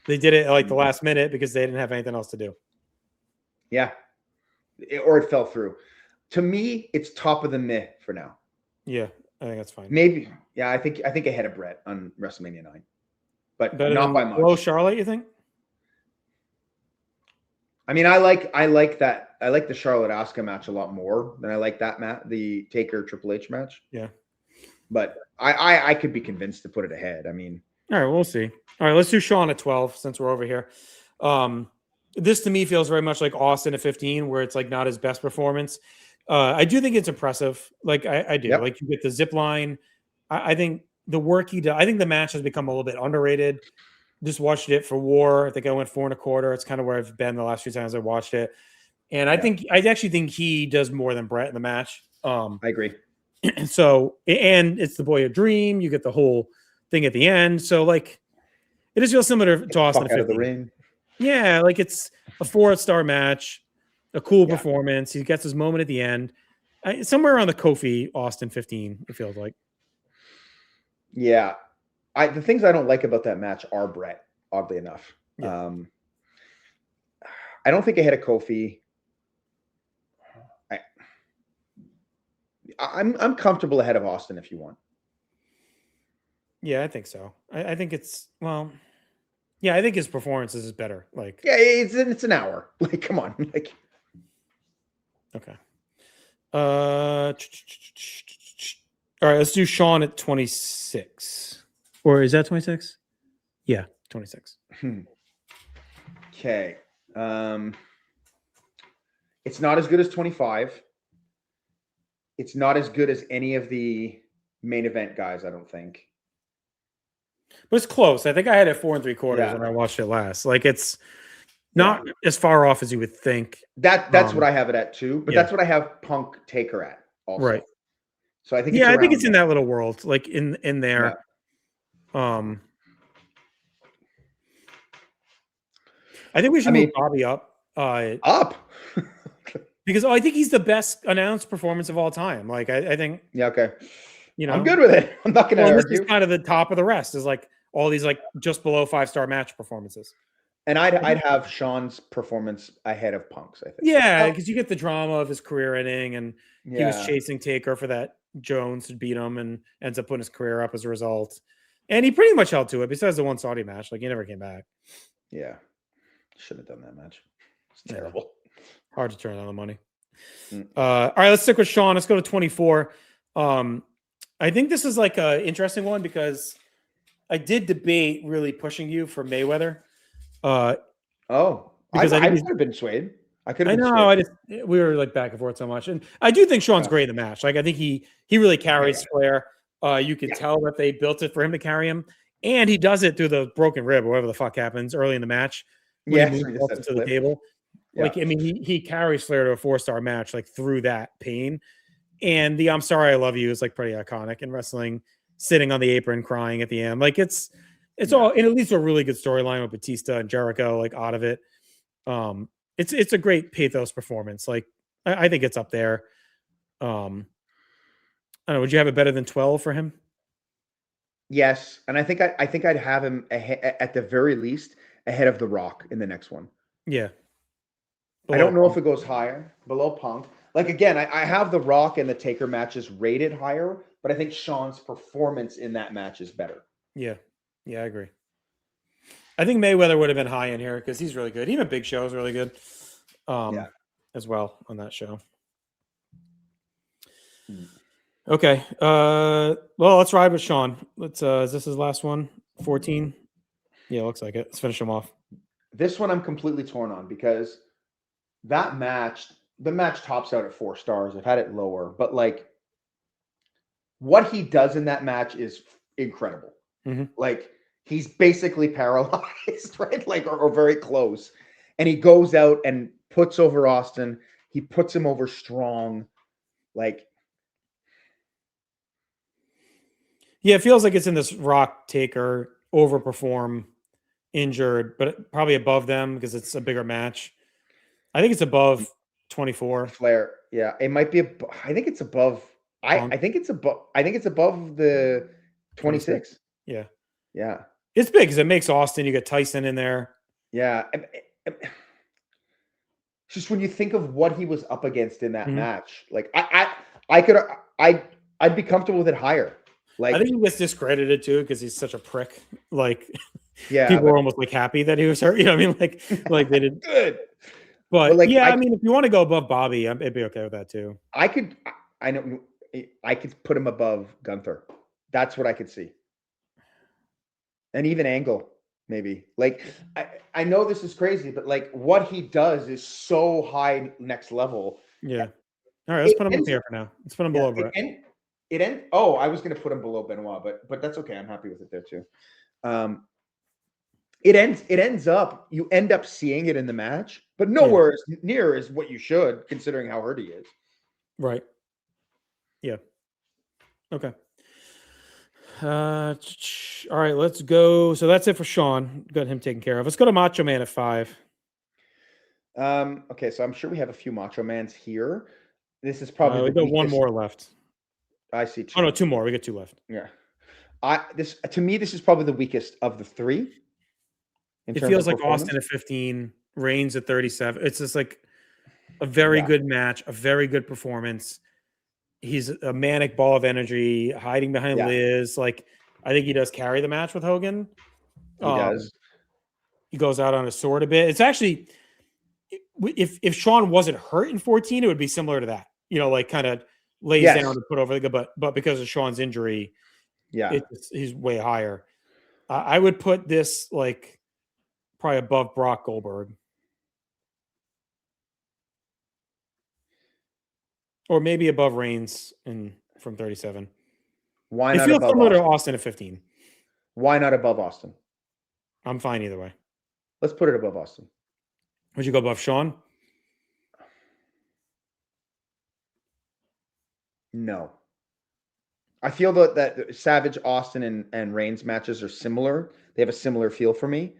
They did it at like the last minute because they didn't have anything else to do. Yeah. Or it fell through. To me, it's top of the meh for now. Yeah, I think that's fine. Maybe. Yeah, I think ahead of Brett on WrestleMania 9. But better not by much. Below Charlotte, you think? I mean, I like that. I like the Charlotte Asuka match a lot more than I like that the Taker Triple H match. Yeah. But I could be convinced to put it ahead. I mean, all right, we'll see. All right, let's do Shawn at 12 since we're over here. This to me feels very much like Austin at 15, where it's like not his best performance. I do think it's impressive. Like I do. Yep. Like you get the zip line. I think the work he does. I think the match has become a little bit underrated. Just watched it for War. I think I went 4.25. It's kind of where I've been the last few times I watched it. And I actually think he does more than Brett in the match. I agree. So, and it's the Boy of Dream. You get the whole thing at the end. So, like, it just feels similar to Austin at 15. Out of the ring. Yeah, like it's a 4-star match, a cool performance. He gets his moment at the end. Somewhere around the Kofi Austin 15, it feels like. Yeah. The things I don't like about that match are Brett, oddly enough. Yeah. I don't think ahead of Kofi. I'm comfortable ahead of Austin if you want. Yeah, I think so. I think it's yeah, I think his performances is better. Like, yeah, it's an hour. Like, come on. Like, okay. All right, let's do Shawn at 26. Or is that 26? Yeah, 26. Okay. It's not as good as 25. It's not as good as any of the main event guys, I don't think. But it's close. I think I had it 4.75 when I watched it last. Like it's not as far off as you would think. That's what I have it at too. But that's what I have Punk Taker at also. Right. So I think I think it's in that little world, like in there. Yeah. I think we should move Bobby up. Because I think he's the best announced performance of all time. Like I think. Yeah. Okay. You know, I'm good with it. I'm not going to argue. This is kind of the top of the rest. Is like all these like just below 5-star match performances. And I'd have Shawn's performance ahead of Punk's, I think. Yeah, because you get the drama of his career ending, and he was chasing Taker for that Jones to beat him, and ends up putting his career up as a result. And he pretty much held to it. Besides the one Saudi match, like he never came back. Yeah, should have done that match. It's terrible. Hard to turn on the money. All right, let's stick with Shawn. Let's go to 24. I think this is like an interesting one because I did debate really pushing you for Mayweather. because I I think could have been swayed. I could have I been know. swayed. We were like back and forth so much, and I do think Sean's Yeah. great in the match. Like I think he really carries Yeah. Flair. You could Yeah. tell that they built it for him to carry him, and he does it through the broken rib or whatever the fuck happens early in the match when he Yeah. moves So he just up said into the flip. table. Yeah. Like I mean, he carries Flair to a 4-star match like through that pain, and the "I'm sorry, I love you" is like pretty iconic in wrestling. Sitting on the apron crying at the end, like it's all, and it leads to a really good storyline with Batista and Jericho like out of it. Um, it's a great pathos performance. Like I think it's up there. I don't know. Would you have it better than 12 for him? Yes, and I think I'd have him at the very least ahead of The Rock in the next one. Yeah. I don't know if it goes higher, below Punk. Like again, I have The Rock and the Taker matches rated higher, but I think Sean's performance in that match is better. Yeah. Yeah, I agree. I think Mayweather would have been high in here because he's really good. Even Big Show is really good. Yeah. As well on that show. Hmm. Okay. Well, let's ride with Sean. Let's is this his last one? 14? Yeah, looks like it. Let's finish him off. This one I'm completely torn on because the match tops out at 4 stars. I've had it lower, but like what he does in that match is incredible. Mhm. Like he's basically paralyzed, right? Like or very close. And he goes out and puts over Austin. He puts him over strong. Like Yeah, it feels like it's in this Rock Taker overperform injured, but probably above them because it's a bigger match. I think it's above 24. Flair. Yeah, it might be I think it's above Punk, I think it's above the 26. 26. Yeah. Yeah. It's big because it makes Austin. You got Tyson in there. Yeah. Just when you think of what he was up against in that Mhm. match, like I could I'd be comfortable with it higher. I Like think he gets discredited too because he's such a prick. Like yeah, people but were almost like happy that he was hurt. You know what I mean? Like they did. good. But But like yeah, I mean, if you want to go above Bobby, I'd be okay with that too. I could I know I could put him above Gunther. That's what I could see. And even Angle, maybe. Like I know this is crazy, but like what he does is so high next level. Yeah. All right, let's It put him up ends here for now. Let's put him yeah, below Brett. oh, I was gonna put him below Benoit, but that's okay. I'm happy with it there too. It ends up you end up seeing it in the match, but nowhere as near as what you should, considering how hurt he is. Right. Yeah. Okay. All right, let's go. So that's it for Sean. Got him taken care of. Let's go to Macho Man at 5. Okay, so I'm sure we have a few Macho Mans here. This is probably We the got weakest. one more left. I see two. Oh no, 2 more. We got 2 left. Yeah. This to me, this is probably the weakest of the 3. It feels like Austin at 15, Reigns at 37. It's just like a very good match, a very good performance. He's a manic ball of energy, hiding behind Liz. Like I think he does carry the match with Hogan. He does. He goes out on a sword a bit. It's actually if Sean wasn't hurt in 14, it would be similar to that. You know, like kind of lays down to put over the but because of Sean's injury, he's way higher. I would put this like probably above Brock Goldberg. Or maybe above Reigns from 37. Why it not feels above similar Austin? to Austin at 15. Why not above Austin? I'm fine either way. Let's put it above Austin. Would you go above Sean? No. I feel that Savage, Austin, and Reigns matches are similar. They have a similar feel for me.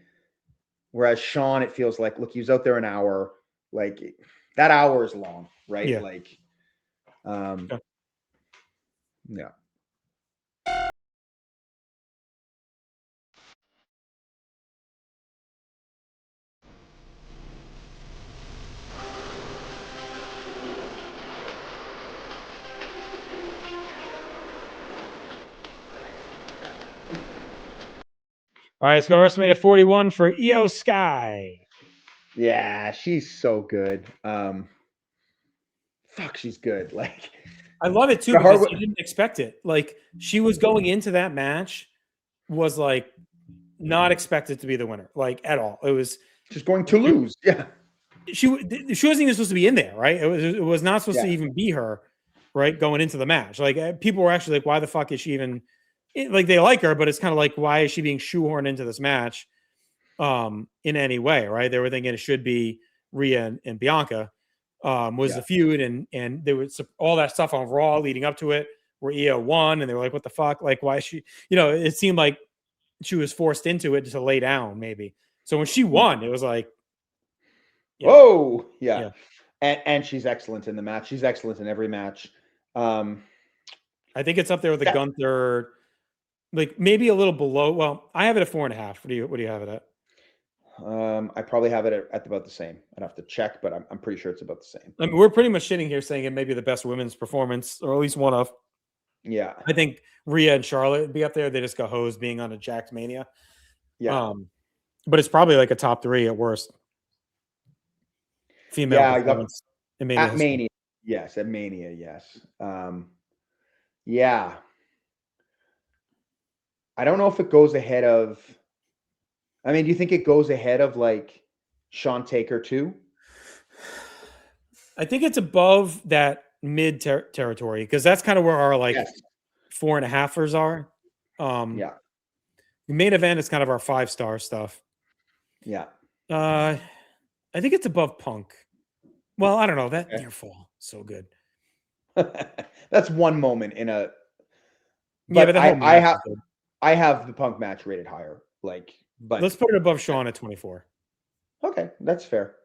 Whereas Sean, it feels like, look, he was out there an hour. Like that hour is long, right? Yeah. Like, yeah. All right, let's go WrestleMania 41 for Io Sky. Yeah, she's so good. Fuck, she's good. Like, I love it too because you didn't expect it. Like, she was going into that match, was like not expected to be the winner, like at all. It was She's going to lose. Yeah. She wasn't even supposed to be in there, right? It was not supposed to Yeah. even be her, right? Going into the match, like people were actually like, "Why the fuck is she even?" Like they like her, but it's kind of like, why is she being shoehorned into this match, in any way, right? They were thinking it should be Rhea and Bianca, was the feud, and there was all that stuff on Raw leading up to it, where Rhea won, and they were like, "What the fuck?" Like, why is she? It seemed like she was forced into it to lay down, maybe. So when she won, it was like, oh yeah. yeah. And she's excellent in the match. She's excellent in every match. I think it's up there with the Gunther, like maybe a little below. Well, I have it at 4.5. What do you have it at? I probably have it at about the same. I'd have to check, but I'm pretty sure it's about the same. I mean, we're pretty much sitting here saying it may be the best women's performance, or at least one of. Yeah. I think Rhea and Charlotte would be up there. They just got hosed being on a Jacked Mania. Yeah. But it's probably like a top 3 at worst. Female performance in Mania. At Mania. Yes, at Mania, yes. Yeah. I don't know if it goes ahead of. I mean, do you think it goes ahead of like Shawn Taker too? I think it's above that mid territory, because that's kind of where our 4.5ers are. Yeah. The main event is kind of our 5-star stuff. Yeah. I think it's above Punk. Well, I don't know. That near fall, so good. That's one moment in a. But I have the Punk match rated higher. But let's put it above Shawn at 24. Okay, that's fair.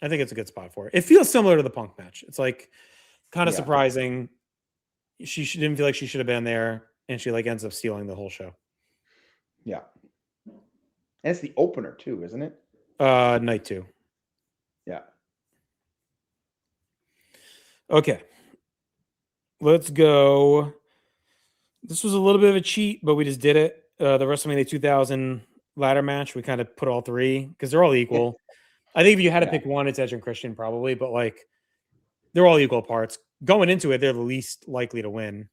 I think it's a good spot for it. It feels similar to the Punk match. It's like kind of surprising. She didn't feel like she should have been there, and she ends up stealing the whole show. Yeah. And it's the opener too, isn't it? Night 2. Yeah. Okay. Let's go. This was a little bit of a cheat, but we just did it. The WrestleMania 2000 ladder match, we kind of put all 3 because they're all equal. I think if you had to pick one, it's Edge and Christian probably, but they're all equal parts. Going into it, they're the least likely to win.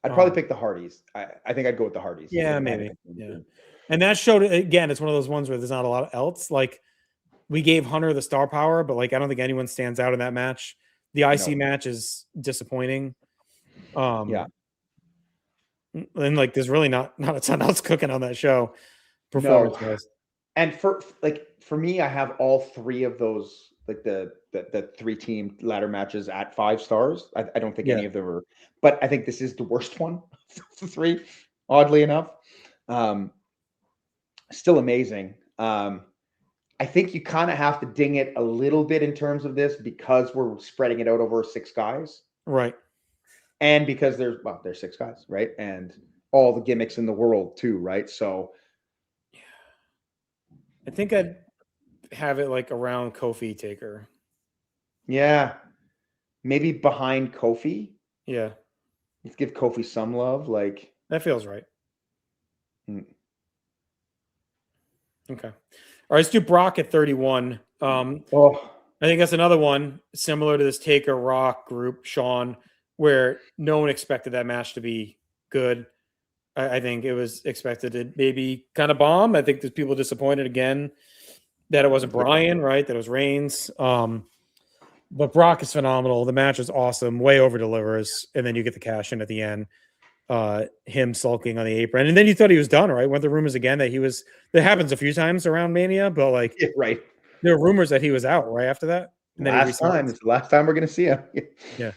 I'd probably pick the Hardys. I think I'd go with the Hardys. Yeah, maybe. Yeah. And that showed, again, it's one of those ones where there's not a lot else. We gave Hunter the star power, but I don't think anyone stands out in that match. The IC match is disappointing. And there's really not a ton else cooking on that show, performance wise. And for me, I have all 3 of those, the 3-team ladder matches at 5 stars. I don't think any of them are, but I think this is the worst one of the 3, oddly enough. Still amazing. I think you kind of have to ding it a little bit in terms of this because we're spreading it out over 6 guys. Right. And because there's 6 guys, right? And all the gimmicks in the world too, right? So I think I'd have it around Kofi Taker. Yeah. Maybe behind Kofi. Yeah. Let's give Kofi some love. That feels right. Okay. All right, let's do Brock at 31. I think that's another one similar to this Taker Rock group, Shawn, where no one expected that match to be good. I think it was expected to maybe kind of bomb. I think there's people disappointed again that it wasn't Bryan, right? That it was Reigns. But Brock is phenomenal. The match is awesome, way over delivers, and then you get the cash in at the end. Him sulking on the apron, and then you thought he was done, right? Went the rumors again that he was. That happens a few times around Mania, but right. There were rumors that he was out right after that. And it's the last time we're going to see him. Yeah.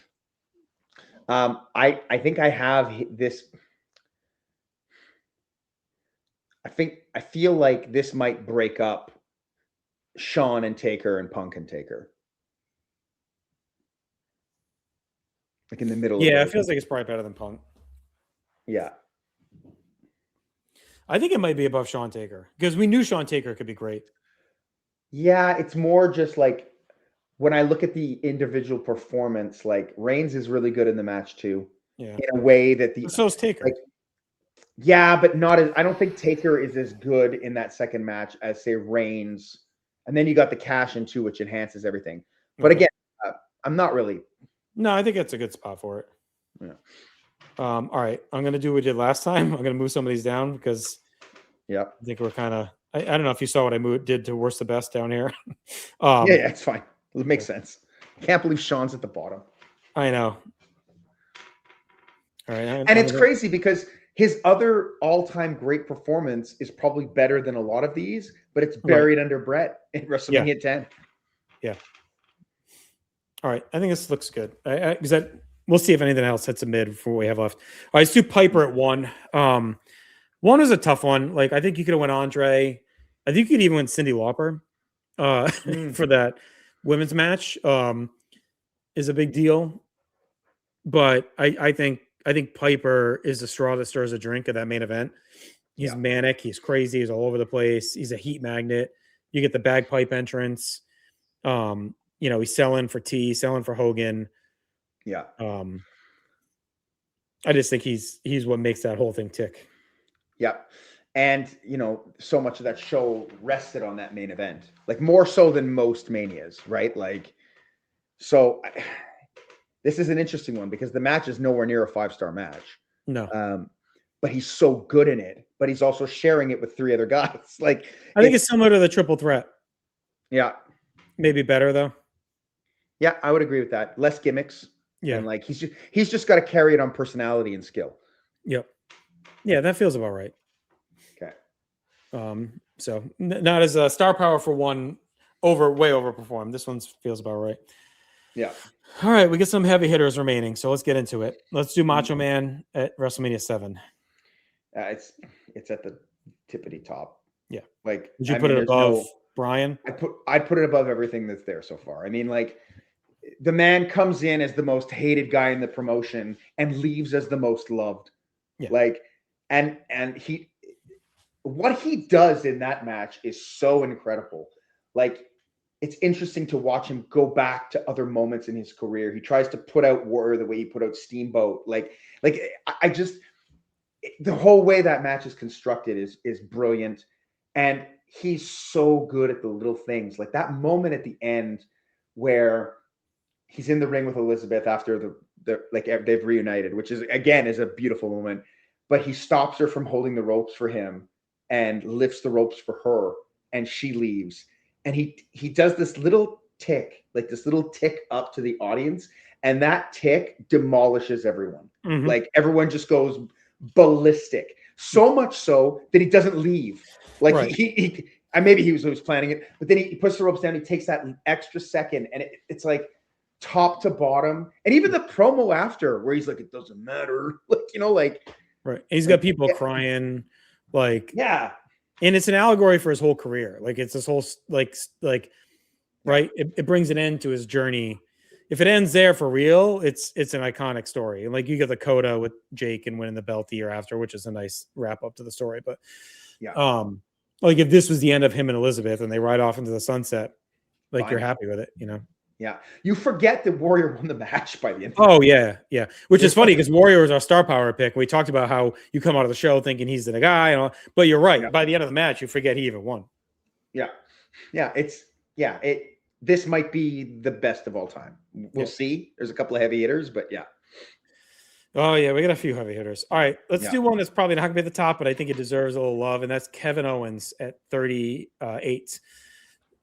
I think I have this. I feel like this might break up Shawn and Taker and Punk and Taker. In the middle. Yeah, it feels like it's probably better than Punk. Yeah. I think it might be above Shawn Taker because we knew Shawn Taker could be great. Yeah, it's more just when I look at the individual performance, Reigns is really good in the match too. Yeah. In a way that so's Taker. But not as I don't think Taker is as good in that second match as say Reigns. And then you got the cash in too, which enhances everything. But again, I'm not really. No, I think that's a good spot for it. Yeah. All right. I'm going to do what we did last time. I'm going to move some of these down because I think we're kind of I don't know if you saw what I did to Worst the Best down here. Yeah, it's fine. It makes sense. Can't believe Sean's at the bottom. I know. All right. And it's crazy because his other all-time great performance is probably better than a lot of these, but it's buried under Brett in WrestleMania 10. Yeah. All right. I think this looks good. Because we'll see if anything else hits a mid before we have left. All right, let's do Piper at 1. 1 was a tough one. Like, I think you could have went Andre. I think you could even win Cyndi Lauper for that women's match. Is a big deal. But I think Piper is the straw that stirs a drink of that main event. He's manic. He's crazy. He's all over the place. He's a heat magnet. You get the bagpipe entrance. He's selling for T, selling for Hogan. Yeah. I just think he's what makes that whole thing tick. Yeah. And, so much of that show rested on that main event, like more so than most Manias, right? Like, so this is an interesting one because the match is nowhere near a 5-star match. No. But he's so good in it, but he's also sharing it with 3 other guys. Like, I think it's similar to the triple threat. Yeah. Maybe better though. Yeah, I would agree with that. Less gimmicks. Yeah. And like he's just got to carry it on personality and skill. Yep. Yeah, that feels about right. Okay. So not as a star power for 1 way overperformed. This one feels about right. Yeah. All right, we get some heavy hitters remaining, so let's get into it. Let's do Macho Man at WrestleMania 7. It's at the tippity top. Yeah. Like, did you put it above Brian? I'd put it above everything that's there so far. I mean, like, the man comes in as the most hated guy in the promotion and leaves as the most loved. Yeah. Like, and what he does in that match is so incredible. Like, it's interesting to watch him go back to other moments in his career. He tries to put out Warrior the way he put out Steamboat. Like I just, the whole way that match is constructed is brilliant. And he's so good at the little things. Like that moment at the end where he's in the ring with Elizabeth after they've reunited, which is a beautiful moment. But he stops her from holding the ropes for him and lifts the ropes for her, and she leaves. And he does this little tick, like this little tick up to the audience, and that tick demolishes everyone. Mm-hmm. Like everyone just goes ballistic. So much so that he doesn't leave. Like right. Maybe he was planning it, but then he puts the ropes down. He takes that extra second, and it's like top to bottom. And even the promo after, where he's like, "It doesn't matter," like right. He's got people crying, like and it's an allegory for his whole career. Like it's this whole like right. It brings an end to his journey. If it ends there for real, it's an iconic story. And like you get the coda with Jake and winning the belt the year after, which is a nice wrap up to the story. But like if this was the end of him and Elizabeth and they ride off into the sunset, like you're happy with it, Yeah. You forget that Warrior won the match by the end. Oh, yeah. Yeah. Which is funny because Warrior was our star power pick. We talked about how you come out of the show thinking he's the guy. And all, but you're right. Yeah. By the end of the match, you forget he even won. Yeah. Yeah. This might be the best of all time. We'll see. There's a couple of heavy hitters, but yeah. Oh, yeah. We got a few heavy hitters. All right. Let's do one that's probably not going to be at the top, but I think it deserves a little love. And that's Kevin Owens at 38. This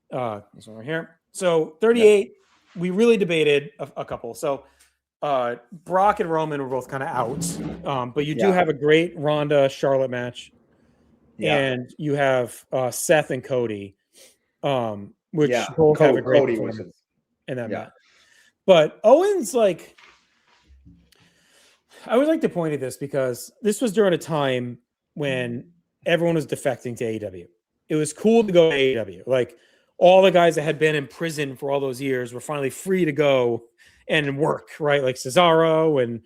one right here. So 38. We really debated a couple. So Brock and Roman were both kind of out. But you do have a great Ronda Charlotte match. Yeah. And you have Seth and Cody, which both have a great performance in that match. But Owens, like, I would like to point at this because this was during a time when everyone was defecting to AEW. It was cool to go to AEW. Like, all the guys that had been in prison for all those years were finally free to go and work, right? Like Cesaro and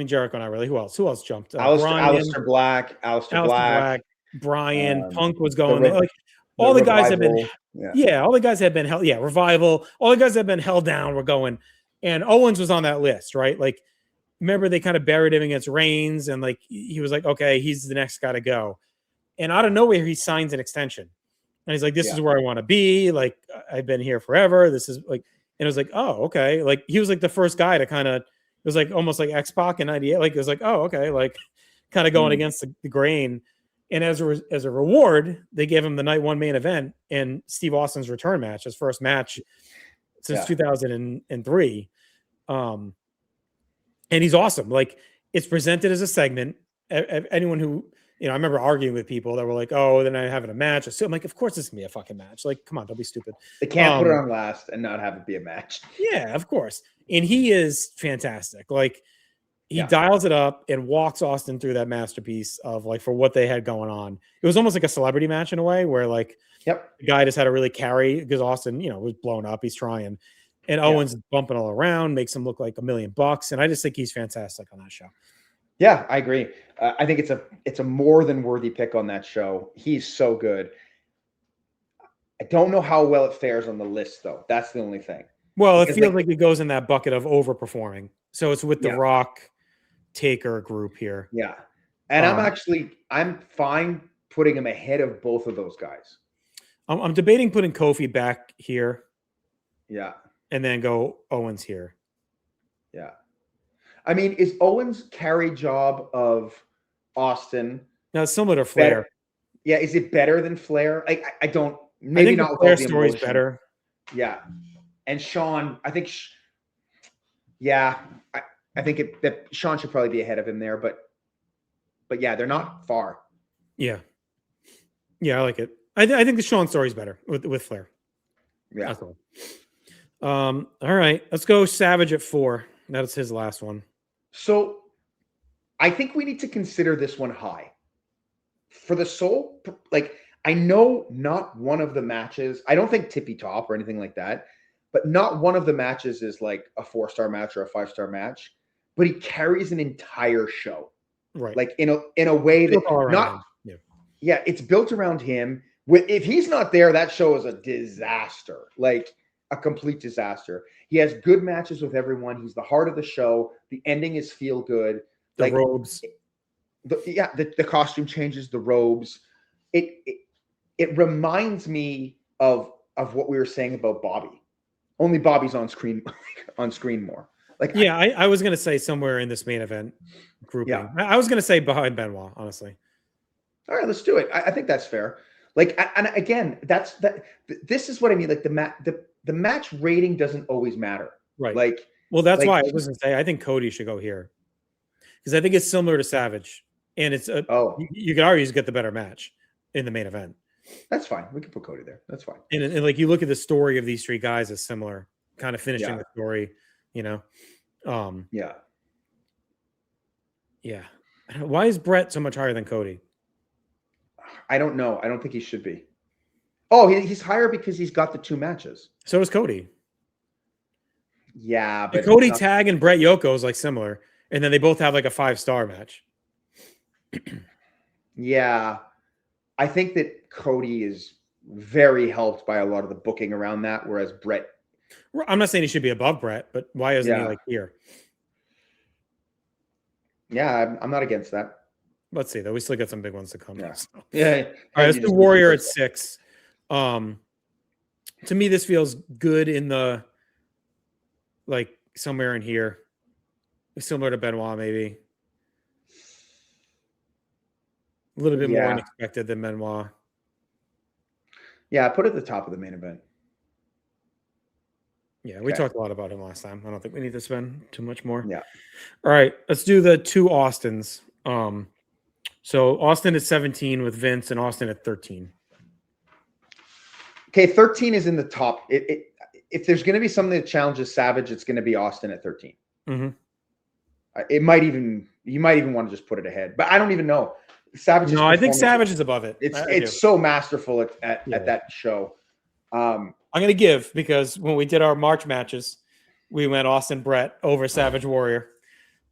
Jericho, not really. Who else jumped? Aleister Black. Brian, Punk was going there. Like all the guys have been, all the guys have been held. Yeah, Revival. All the guys that have been held down were going, and Owens was on that list, right? Like, remember they kind of buried him against Reigns, and like he was like, okay, he's the next guy to go. And out of nowhere, he signs an extension. And he's like, this is where I want to be. Like, I've been here forever. This is like, and it was like, oh, okay. Like, he was like the first guy to kind of, it was like almost like X-Pac in 98. Like, it was like, oh, okay. Like, kind of going against the grain. And as a reward, they gave him the night one main event and Steve Austin's return match, his first match since 2003. And he's awesome. Like, it's presented as a segment. Anyone who, I remember arguing with people that were like, "Oh, then I'm having a match." So I'm like, "Of course it's gonna be a fucking match. Like, come on, don't be stupid." They can't put it on last and not have it be a match. Yeah, of course. And he is fantastic. Like, he dials it up and walks Austin through that masterpiece of, like, for what they had going on. It was almost like a celebrity match in a way where, like, the guy just had to really carry because Austin, was blown up. He's trying. And Owens bumping all around, makes him look like $1 million. And I just think he's fantastic on that show. Yeah, I agree. I think it's a more than worthy pick on that show. He's so good. I don't know how well it fares on the list, though. That's the only thing. Well, it feels like it goes in that bucket of overperforming. So it's with the Rock Taker group here. Yeah. And I'm fine putting him ahead of both of those guys. I'm debating putting Kofi back here. Yeah. And then go Owens here. Yeah. I mean, is Owens' carry job of Austin? No, it's similar to Flair. Better? Yeah. Is it better than Flair? I don't. Maybe not. Flair story's better. Yeah. And Shawn, I think. I think that Shawn should probably be ahead of him there, but yeah, they're not far. Yeah. Yeah, I like it. I think the Shawn story's better with Flair. Yeah. That's all. All right, let's go Savage at 4. That's his last one. So I think we need to consider this one high. For the sole, like, I know not one of the matches, I don't think tippy top or anything like that, but not one of the matches is like a 4-star match or a 5-star match, but he carries an entire show. Right. Like in a way that it's built around him. If he's not there, that show is a disaster. Like, a complete disaster. He has good matches with everyone. He's the heart of the show. The ending is feel good. The robes. The costume changes, the robes. It reminds me of what we were saying about Bobby. Only Bobby's on screen more. Like, yeah, I was gonna say somewhere in this main event grouping. Yeah. I was gonna say behind Benoit, honestly. All right, let's do it. I think that's fair. Like, and again, this is what I mean. Like, the match rating doesn't always matter. Right. Like, well, that's why I was going to say, I think Cody should go here because I think it's similar to Savage and it's you could argue he's got the better match in the main event. That's fine. We can put Cody there. That's fine. And like, you look at the story of these 3 guys as similar, kind of finishing the story, Yeah. Yeah. Why is Brett so much higher than Cody? I don't know. I don't think he should be. Oh, he's higher because he's got the 2 matches. So does Cody. Yeah, but Cody Tag and Brett Yoko is like similar, and then they both have like a 5-star match. Yeah, I think that Cody is very helped by a lot of the booking around that, whereas Brett. I'm not saying he should be above Brett, but why isn't he like here? Yeah, I'm not against that. Let's see though. We still got some big ones to come. Yeah. So. Yeah. All right, let's do Warrior at 6. To me, this feels good in the like somewhere in here, similar to Benoit, maybe a little bit more unexpected than Benoit. Yeah, I put it at the top of the main event. Yeah, we talked a lot about him last time. I don't think we need to spend too much more. Yeah. All right, let's do the 2 Austins. So Austin at 17 with Vince and Austin at 13. Okay, 13 is in the top. If there's going to be something that challenges Savage, it's going to be Austin at 13. Mm-hmm. You might even want to just put it ahead, but I don't even know. Savage. No, I think Savage is above it. It's so masterful at that show. I'm going to give because when we did our March matches, we went Austin Brett over Savage Warrior,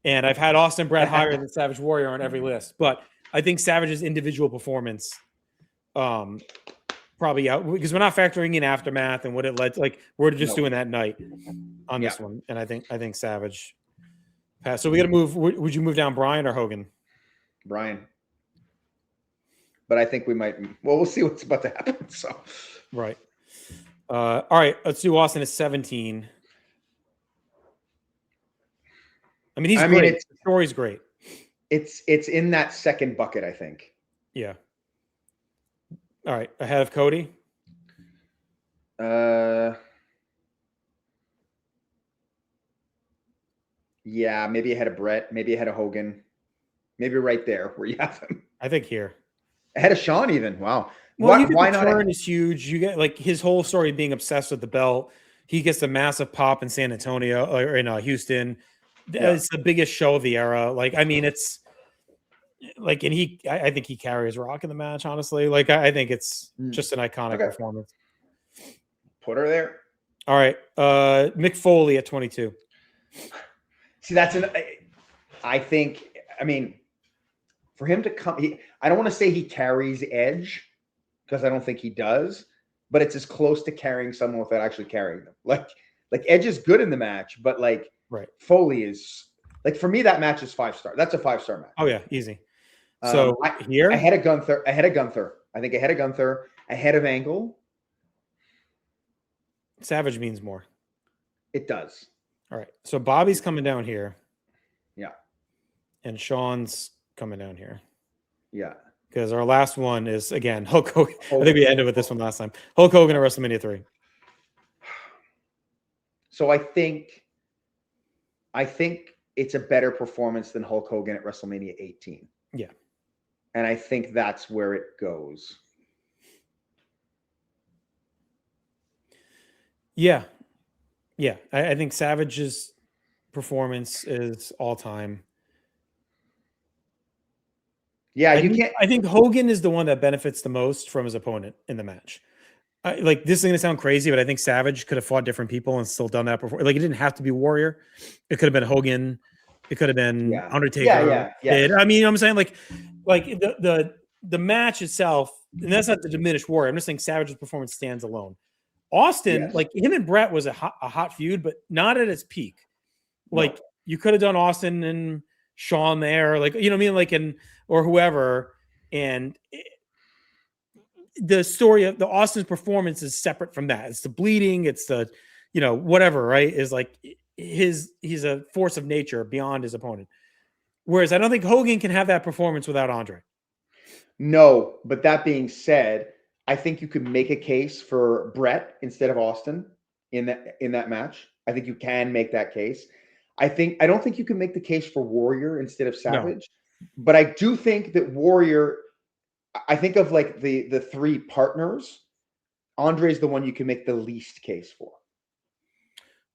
and I've had Austin Brett higher than Savage Warrior on every list, but I think Savage's individual performance, probably out because we're not factoring in aftermath and what it led to. Like, we're just doing that night on this one, and I think Savage passed. So we got to move. Would you move down Bryan or Hogan? Bryan. But I think we might. Well, we'll see what's about to happen. So, right. All right. Let's do Austin at 17. I mean, he's great. The story's great. It's in that second bucket, I think. Yeah. All right, ahead of Cody. Yeah, maybe ahead of Brett, maybe ahead of Hogan, maybe right there where you have him. I think here. Ahead of Shawn, even. Wow. Well, you get Why the not? turn is huge. You get like his whole story being obsessed with the belt. He gets a massive pop in San Antonio or in Houston. Yeah. It's the biggest show of the era. Like, I mean, it's like, and I think he carries Rock in the match. Honestly, like, I think it's just an iconic performance. Put her there. All right, Mick Foley at 22. See, I think. I mean, for him to come, I don't want to say he carries Edge because I don't think he does, but it's as close to carrying someone without actually carrying them. Like Edge is good in the match, but like right. Foley is like, for me, that match is 5-star. That's a 5-star match. Oh yeah, easy. So here ahead of Gunther, I think ahead of Gunther, ahead of Angle. Savage means more. It does. All right. So Bobby's coming down here. Yeah. And Sean's coming down here. Yeah. Because our last one is, again, Hulk Hogan. I think we ended with this one last time. Hulk Hogan at WrestleMania 3. So I think it's a better performance than Hulk Hogan at WrestleMania 18. Yeah. And I think that's where it goes. Yeah. Yeah. I think Savage's performance is all time. Yeah, can't. I think Hogan is the one that benefits the most from his opponent in the match. Like, this is going to sound crazy, but I think Savage could have fought different people and still done that before. Like, it didn't have to be Warrior. It could have been Hogan. It could have been Undertaker. Yeah. I mean, you know what I'm saying? Like the match itself, and that's not to diminish Warrior. I'm just saying Savage's performance stands alone. Austin, like him and Brett was a hot feud, but not at its peak. Like, you could have done Austin and Shawn there, like, you know what I mean? Like, or whoever. And the story of the Austin's performance is separate from that. It's the bleeding. It's the, whatever, right? Is like he's a force of nature beyond his opponent. Whereas I don't think Hogan can have that performance without Andre. No, but that being said, I think you could make a case for Brett instead of Austin in that match. I think you can make that case. I don't think you can make the case for Warrior instead of Savage, but I do think that Warrior, I think of like the three partners, Andre's the one you can make the least case for.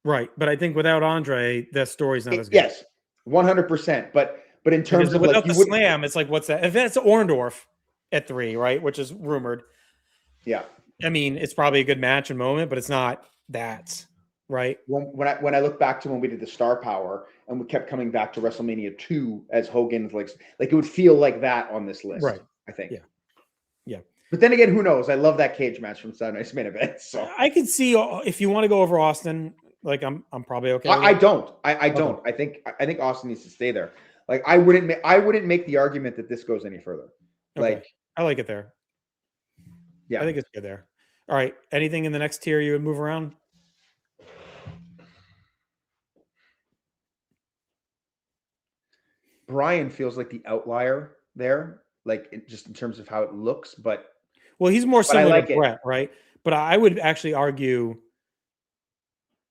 Right, but I think without Andre, that story's not as good. Yes, 100%. But in terms of without like the slam, it's like, what's that? If that's Orndorff at 3, right, which is rumored. Yeah, I mean, it's probably a good match and moment, but it's not that, right? When I look back to when we did the Star Power and we kept coming back to WrestleMania 2 as Hogan's like it would feel like that on this list, right? I think. Yeah. But then again, who knows? I love that cage match from Saturday Night's Main Event. So I can see if you want to go over Austin, like I'm probably okay. I don't. I don't. I think Austin needs to stay there. Like, I wouldn't make the argument that this goes any further. Okay. Like, I like it there. Yeah, I think it's good there. All right. Anything in the next tier you would move around? Brian feels like the outlier there, like just in terms of how it looks, but he's more similar to Brett, right? But I would actually argue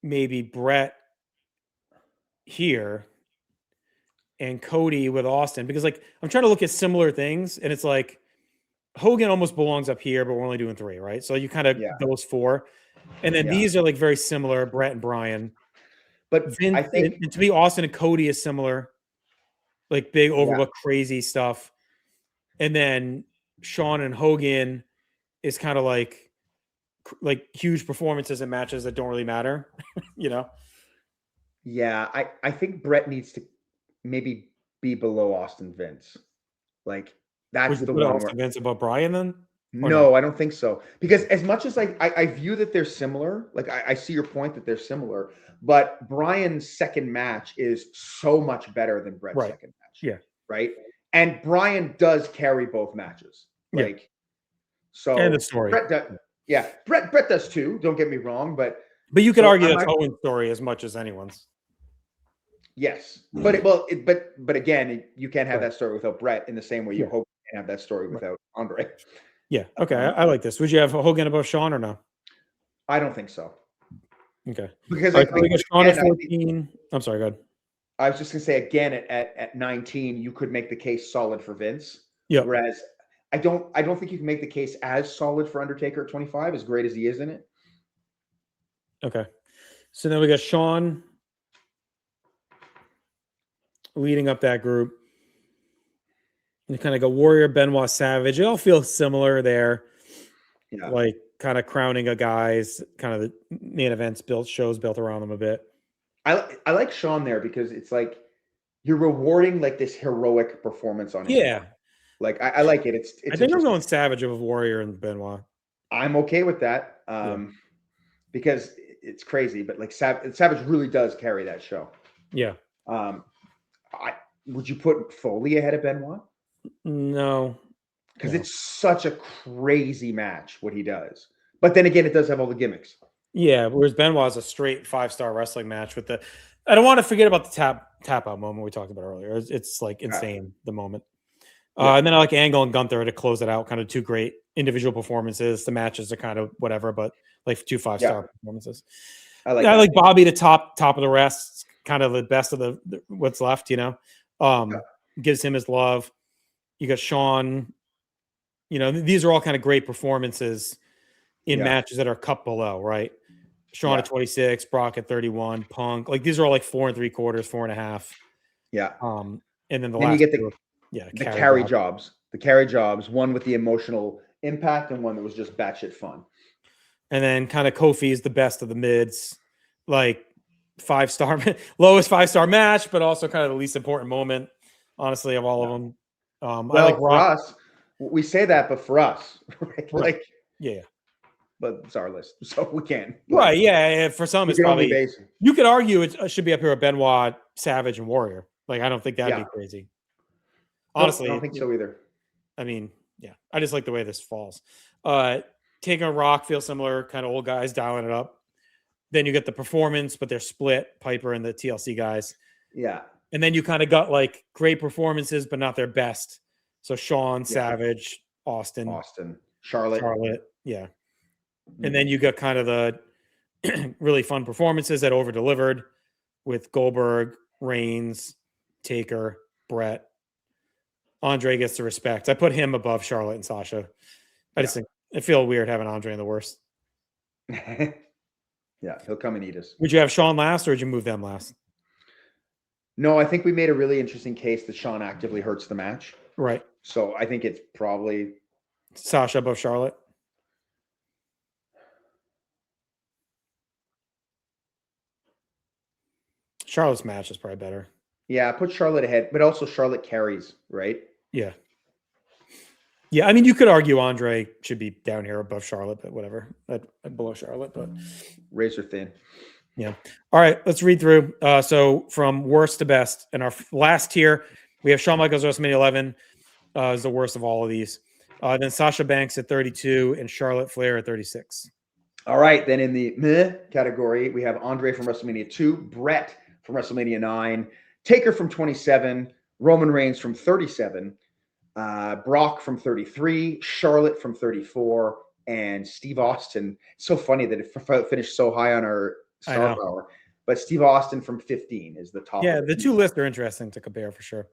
maybe Brett here and Cody with Austin, because like I'm trying to look at similar things, and it's like Hogan almost belongs up here, but we're only doing 3, right? So you kind of those 4, and then these are like very similar, Brett and Brian. But Vince, I think and to me, Austin and Cody is similar, like big overlook crazy stuff, and then Shawn and Hogan is kind of like huge performances and matches that don't really matter, Yeah, I think Brett needs to maybe be below Austin Vince. Like, that's the one Austin Vince above Brian then? No, I don't think so. Because as much as I view that they're similar, like I see your point that they're similar, but Brian's second match is so much better than Brett's second match. Yeah. Right. And Brian does carry both matches. Like, so and the story. Brett does too. Don't get me wrong, but you could argue that's Owen's story as much as anyone's. Yes, but again, you can't have that story without Brett in the same way you hope you can have that story without Andre. Yeah. Okay. I like this. Would you have Hogan above Shawn or no? I don't think so. Okay. Because All right, so we got Shawn at again, 14. I'm sorry, go ahead. I was just gonna say again at 19, you could make the case solid for Vince. Yep. Whereas I don't think you can make the case as solid for Undertaker at 25, as great as he is in it. Okay. So then we got Shawn leading up that group. You kind of go Warrior, Benoit, Savage. They all feel similar there. Yeah. Like kind of crowning a guys, kind of the main events shows built around them a bit. I like Shawn there because it's like you're rewarding like this heroic performance on his part. Like I like it. It's I think I'm going Savage over Warrior and Benoit. I'm okay with that. Because it's crazy, but like Savage really does carry that show. Yeah. Would you put Foley ahead of Benoit? No. Because it's such a crazy match what he does. But then again, it does have all the gimmicks. Yeah, whereas Benoit's a straight 5-star wrestling match with the. I don't want to forget about the tap out moment we talked about earlier. It's like insane the moment. And then I like Angle and Gunther to close it out. Kind of two great individual performances. The matches are kind of whatever, but like 2 5-star performances. I like Bobby to top of the rest. Kind of the best of the what's left. You know, gives him his love. You got Shawn. You know, these are all kind of great performances in matches that are cut below, right? Shawn at 26, Brock at 31, Punk. Like these are all like 4 3/4, 4.5. Yeah. And then you get the carry jobs. The carry jobs, one with the emotional impact and one that was just batshit fun. And then kind of Kofi is the best of the mids, like 5-star, lowest 5-star match, but also kind of the least important moment, honestly, of all of them. Well, I like for us, we say that, but for us, right? Like, yeah. But it's our list, so we can. Right, yeah. For some, it's probably you could argue it should be up here with Benoit, Savage, and Warrior. Like, I don't think that'd be crazy. Honestly, I don't think so either. I mean, yeah, I just like the way this falls. Taking a Rock feels similar, kind of old guys dialing it up. Then you get the performance, but they're split, Piper and the TLC guys. Yeah. And then you kind of got like great performances, but not their best. So Shawn, Savage, Austin, Charlotte. Yeah. And then you got kind of the really fun performances that over-delivered with Goldberg, Reigns, Taker, Brett. Andre gets the respect. I put him above Charlotte and Sasha. I just think I feel weird having Andre in the worst. Yeah, he'll come and eat us. Would you have Shawn last or would you move them last? No, I think we made a really interesting case that Shawn actively hurts the match. Right. So I think it's probably Sasha above Charlotte. Charlotte's match is probably better. Yeah, put Charlotte ahead, but also Charlotte carries, right? Yeah. Yeah, I mean, you could argue Andre should be down here above Charlotte, but whatever. Below Charlotte, but razor thin. Yeah. All right, let's read through. So from worst to best, in our last tier, we have Shawn Michaels WrestleMania 11 is the worst of all of these. Then Sasha Banks at 32 and Charlotte Flair at 36. All right, then in the meh category, we have Andre from WrestleMania 2, Brett from WrestleMania 9, Taker from 27, Roman Reigns from 37, Brock from 33, Charlotte from 34, and Steve Austin. It's so funny that it finished so high on our star power. But Steve Austin from 15 is the top. Yeah, the two lists are interesting to compare for sure.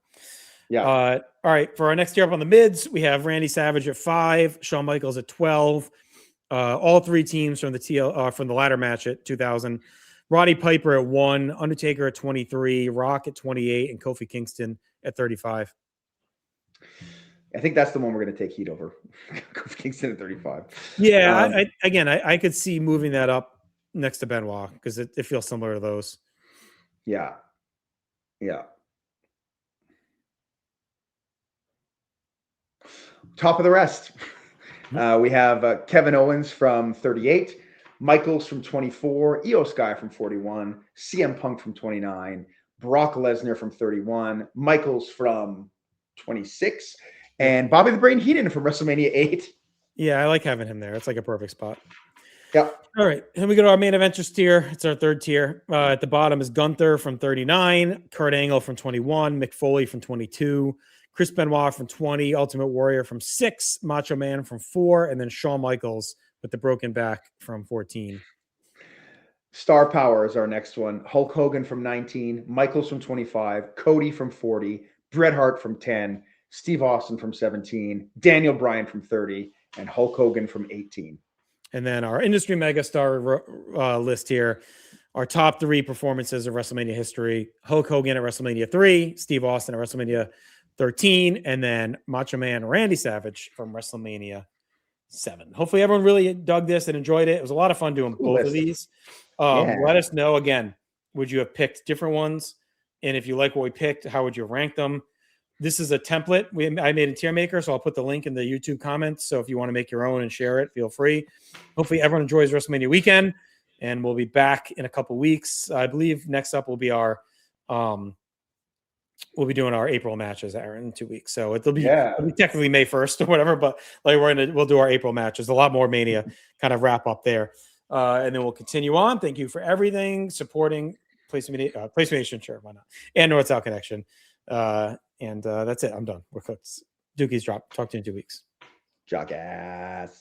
Yeah. All right, for our next tier up on the mids, we have Randy Savage at 5, Shawn Michaels at 12. All three teams from the ladder match at 2000. Roddy Piper at 1, Undertaker at 23, Rock at 28, and Kofi Kingston at 35. I think that's the one we're going to take heat over. Kofi Kingston at 35. Yeah, I could see moving that up next to Benoit because it feels similar to those. Yeah. Yeah. Top of the rest. We have Kevin Owens from 38, Michaels from 24, Io Sky from 41, CM Punk from 29, Brock Lesnar from 31, Michaels from 26, and Bobby the Brain Heenan from WrestleMania 8. Yeah, I like having him there. It's like a perfect spot. Yeah. All right. Then we go to our main eventers tier. It's our third tier. At the bottom is Gunther from 39, Kurt Angle from 21, Mick Foley from 22, Chris Benoit from 20, Ultimate Warrior from 6, Macho Man from 4, and then Shawn Michaels with the broken back from 14. Star Power is our next one. Hulk Hogan from 19, Michaels from 25, Cody from 40, Bret Hart from 10, Steve Austin from 17, Daniel Bryan from 30, and Hulk Hogan from 18. And then our industry megastar list here, our top 3 performances of WrestleMania history: Hulk Hogan at WrestleMania 3, Steve Austin at WrestleMania 13, and then Macho Man Randy Savage from WrestleMania 7. Hopefully everyone really dug this and enjoyed it. It was a lot of fun doing both of these. Let us know again, would you have picked different ones? And if you like what we picked, how would you rank them? This is a template I made in Tier Maker, so I'll put the link in the YouTube comments. So if you want to make your own and share it, feel free. Hopefully everyone enjoys WrestleMania weekend, and we'll be back in a couple weeks. I believe next up will be our we'll be doing our April matches, Aaron, in 2 weeks. So it'll be technically May 1st or whatever, but like we'll do our April matches. A lot more Mania kind of wrap up there. And then we'll continue on. Thank you for everything, supporting PlayStation, sure, why not? And North South Connection. And that's it. I'm done. We're cooked. Dookie's drop. Talk to you in 2 weeks. Jackass.